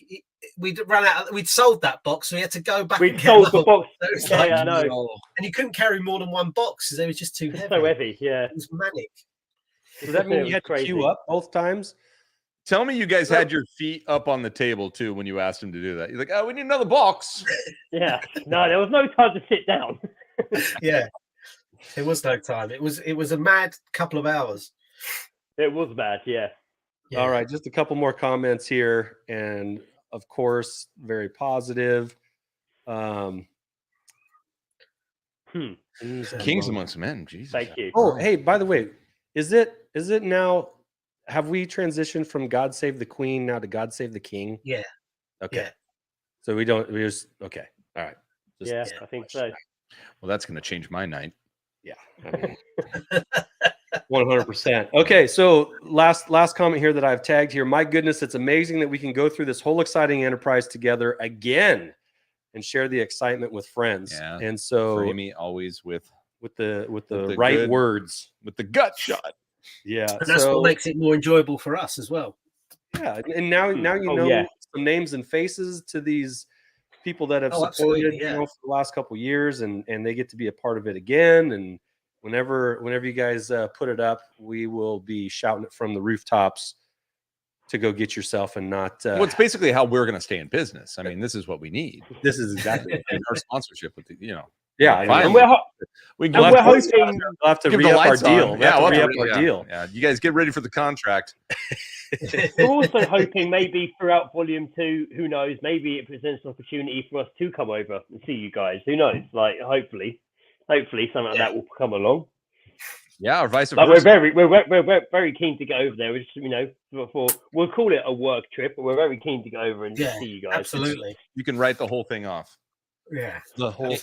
we'd run out. We'd sold that box, so we had to go back. We'd sold the box. So it was Yeah, like- I know. and you couldn't carry more than one box because they was just too It's heavy. so heavy. Yeah. It was manic. Does that mean It you had was to crazy. queue up both times? Tell me you guys had your feet up on the table too when you asked him to do that. You're like, oh, we need another box. Yeah. No, there was no time to sit down. Yeah. There was no time. It was a mad couple of hours. It was bad, yeah. All right, just a couple more comments here, and of course, very positive. Kings amongst men. Jesus. Thank you. Oh, hey, by the way, is it now? Have we transitioned from God Save the Queen now to God Save the King? Yeah. Okay. Yeah. So we just okay. All right. Just I think so. Well, that's going to change my night. Yeah. I mean, 100%. Okay, so last comment here that I've tagged here. My goodness, it's amazing that we can go through this whole exciting enterprise together again and share the excitement with friends. Yeah. And so Amy always with the the right good- words. with the gut shot. Yeah. And that's what makes it more enjoyable for us as well. Yeah, and now you know some names and faces to these people that have supported for the last couple of years, and they get to be a part of it again. And whenever you guys put it up, we will be shouting it from the rooftops to go get yourself and not. Well, it's basically how we're going to stay in business. I mean, this is what we need. This is exactly our sponsorship with the, Yeah, and we'll have to re-up our deal. Yeah, we'll re-up our deal. Yeah, you guys get ready for the contract. We're also hoping maybe throughout Volume 2, who knows, maybe it presents an opportunity for us to come over and see you guys. Who knows? Like, hopefully something like that will come along. Yeah, or vice like versa. We're very keen to get over there. We're just, we'll call it a work trip, but we're very keen to go over and see you guys. Absolutely. You can write the whole thing off. Yeah, the whole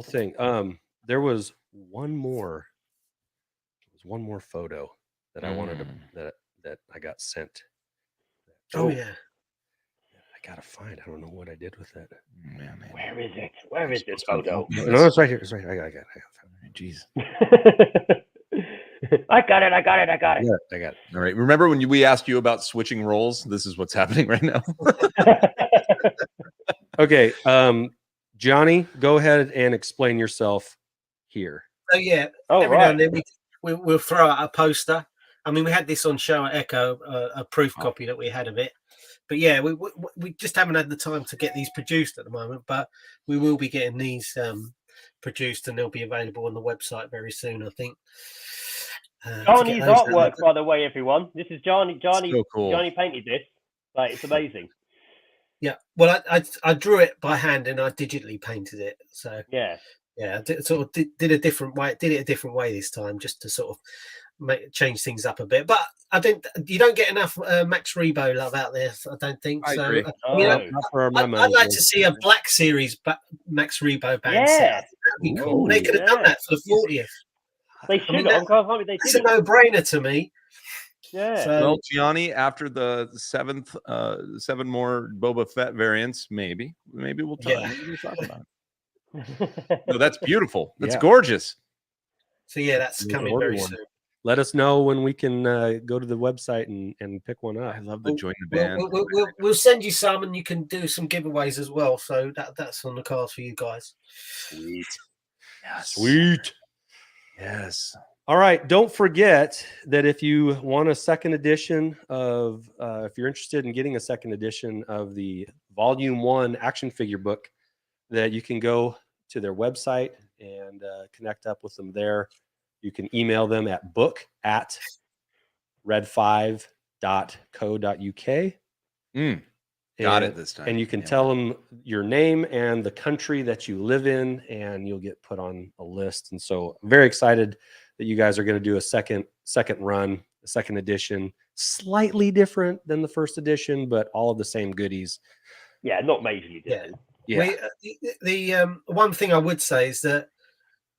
thing. There was one more photo that I wanted to that I got sent. Oh yeah. I gotta find. I don't know what I did with it. Man. Where is it? Where is this photo? No, it's right here. It's right here. I got it. Jeez. I got it. Yeah, I got it. All right. Remember when we asked you about switching roles? This is what's happening right now. Okay. Johnny, go ahead and explain yourself here. Oh yeah. Every now and then we'll throw out a poster. I mean, we had this on show at Echo, a proof copy that we had of it. But yeah, we just haven't had the time to get these produced at the moment. But we will be getting these produced, and they'll be available on the website very soon, I think. Gianni's artwork, by the way, everyone. This is Gianni. So cool. Gianni painted this. Like, it's amazing. Yeah. Well, I drew it by hand and I digitally painted it. So yeah, I did a different way. Did it a different way this time, just to sort of change things up a bit. But you don't get enough Max Rebo love out there. I don't think. I agree. I'd like to see a Black Series Max Rebo band set. That'd be cool. They could have done that for the 40th. They should have. It's a no-brainer to me. Yeah. So, well, Gianni, after the seven more Boba Fett variants, maybe we'll talk. Yeah. Maybe we'll talk about it. No, that's beautiful. That's gorgeous. So yeah, that's coming very soon. Let us know when we can go to the website and pick one up. I love the join the band. We'll send you some, and you can do some giveaways as well. So that's on the cards for you guys. Sweet. Yes. Sweet. Yes. All right. Don't forget that if you want a second edition of, if you're interested in getting a second edition of the Volume 1 action figure book, that you can go to their website and connect up with them there. You can email them at book@red5.co.uk. Got it this time. And you can tell them your name and the country that you live in, and you'll get put on a list. And so I'm very excited that you guys are going to do a second run, a second edition, slightly different than the first edition, but all of the same goodies. Yeah, not majorly different. Yeah. The one thing I would say is that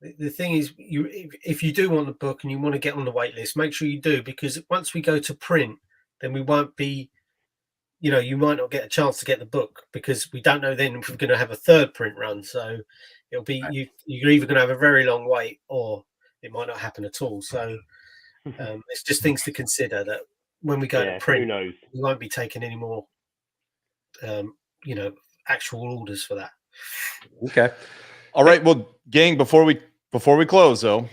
the thing is, if you do want the book and you want to get on the wait list, make sure you do, because once we go to print, then we won't be, you might not get a chance to get the book, because we don't know then if we're going to have a third print run. So it'll be you're either going to have a very long wait, or it might not happen at all. So it's just things to consider, that when we go to print, we won't be taking any more, actual orders for that. Okay. All right. Well, gang, before we close though,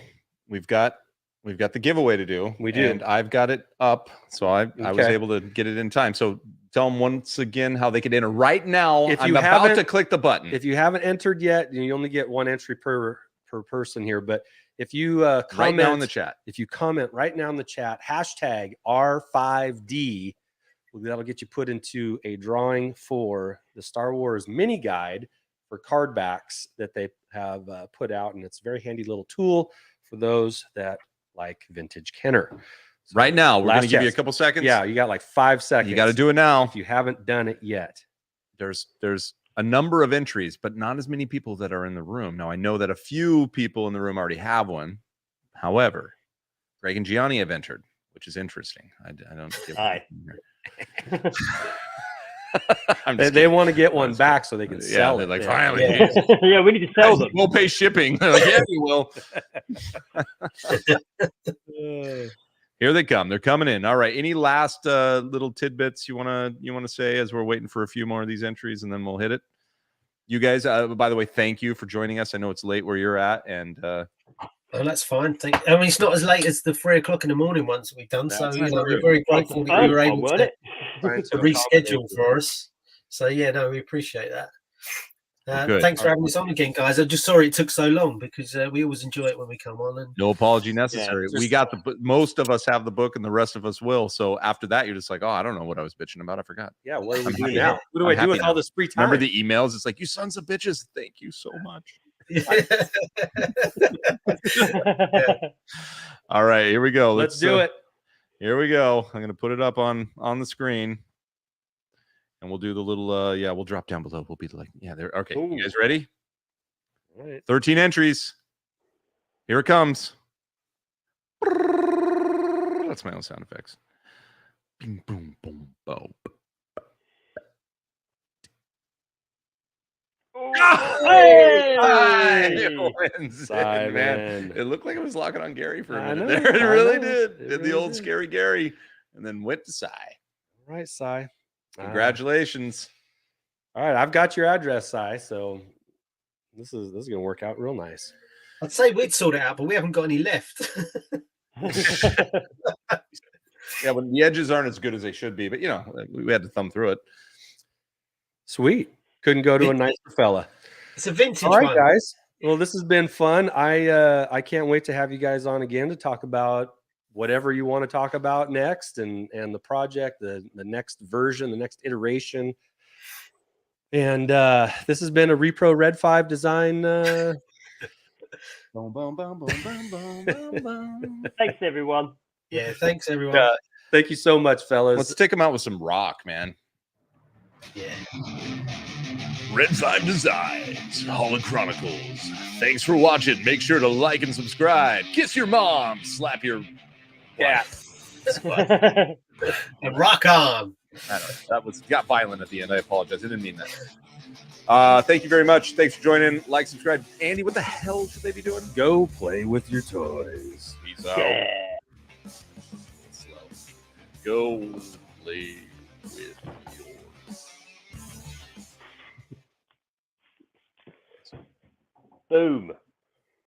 we've got the giveaway to do. We do. And I've got it up, so I was able to get it in time. So tell them once again how they can enter right now. I'm about to click the button. If you haven't entered yet, you only get one entry per per person here, but if you comment right now in the chat, if you comment right now in the chat, hashtag R5D, that'll get you put into a drawing for the Star Wars mini guide for card backs that they have put out. And it's a very handy little tool for those that like vintage Kenner. So right now, we're going to give you a chance. couple seconds. Yeah, you got like 5 seconds. You got to do it now. If you haven't done it yet. There's a number of entries, but not as many people that are in the room. Now, I know that a few people in the room already have one. However, Greg and Gianni have entered, which is interesting. I don't get Hi. They want to get one back so they can sell they're it. like, Yeah. finally, Yeah, we need to sell them. we'll pay shipping. They're like, yeah, we will. Here they come. They're coming in. All right. Any last little tidbits you wanna say as we're waiting for a few more of these entries, and then we'll hit it. You guys, by the way, thank you for joining us. I know it's late where you're at, and Oh, that's fine. I mean, it's not as late as the 3 o'clock in the morning ones we've done. So, That's true. we're very grateful that you were able weren't it? to reschedule for us. So, yeah, no, we appreciate that. Good. Thanks for having us on again, guys. I'm just sorry it took so long because we always enjoy it when we come on. And no apology necessary. Yeah, We got most of us have the book, and the rest of us will. So after that, you're just like, oh, I don't know what I was bitching about. I forgot. Yeah, what do we do happy now? now. What do I'm I do happy with now. all this free time? Remember the emails? It's like, you sons of bitches. Thank you so much. All right, here we go. Let's do it. Here we go. I'm going to put it up on the screen, and we'll do the little we'll drop down below. We'll be like, yeah, there. Okay, Ooh. you guys ready? All right. 13 entries. Here it comes. That's my own sound effects. Bing, boom, boom, boom. Hey! It wins. Simon. Man, it looked like it was locking on Gary for a I minute know, there. It I really know. did. It Did the really old did. scary Gary, and then went to Cy. All right, Cy. Congratulations. All right, I've got your address, Cy. So this is gonna work out real nice. I'd say we'd sort it out, but we haven't got any left. Yeah, when the edges aren't as good as they should be, but we had to thumb through it. Sweet. Couldn't go to a nicer fella. It's a vintage All right, one. guys. Well, this has been fun. I can't wait to have you guys on again to talk about whatever you want to talk about next, and the project, the next version, the next iteration. And this has been a Repro Red 5 design. Thanks, everyone. Yeah, thanks everyone. Thank you so much, fellas. Let's take them out with some rock, man. Yeah. Red 5 Designs, Holo Chronicles. Thanks for watching. Make sure to like and subscribe. Kiss your mom. Slap your wife. And rock on. I don't know. That got violent at the end. I apologize. I didn't mean that. Thank you very much. Thanks for joining. Like, subscribe. Andy, what the hell should they be doing? Go play with your toys. Peace out. Yeah. Slow. Go play with yours. Boom.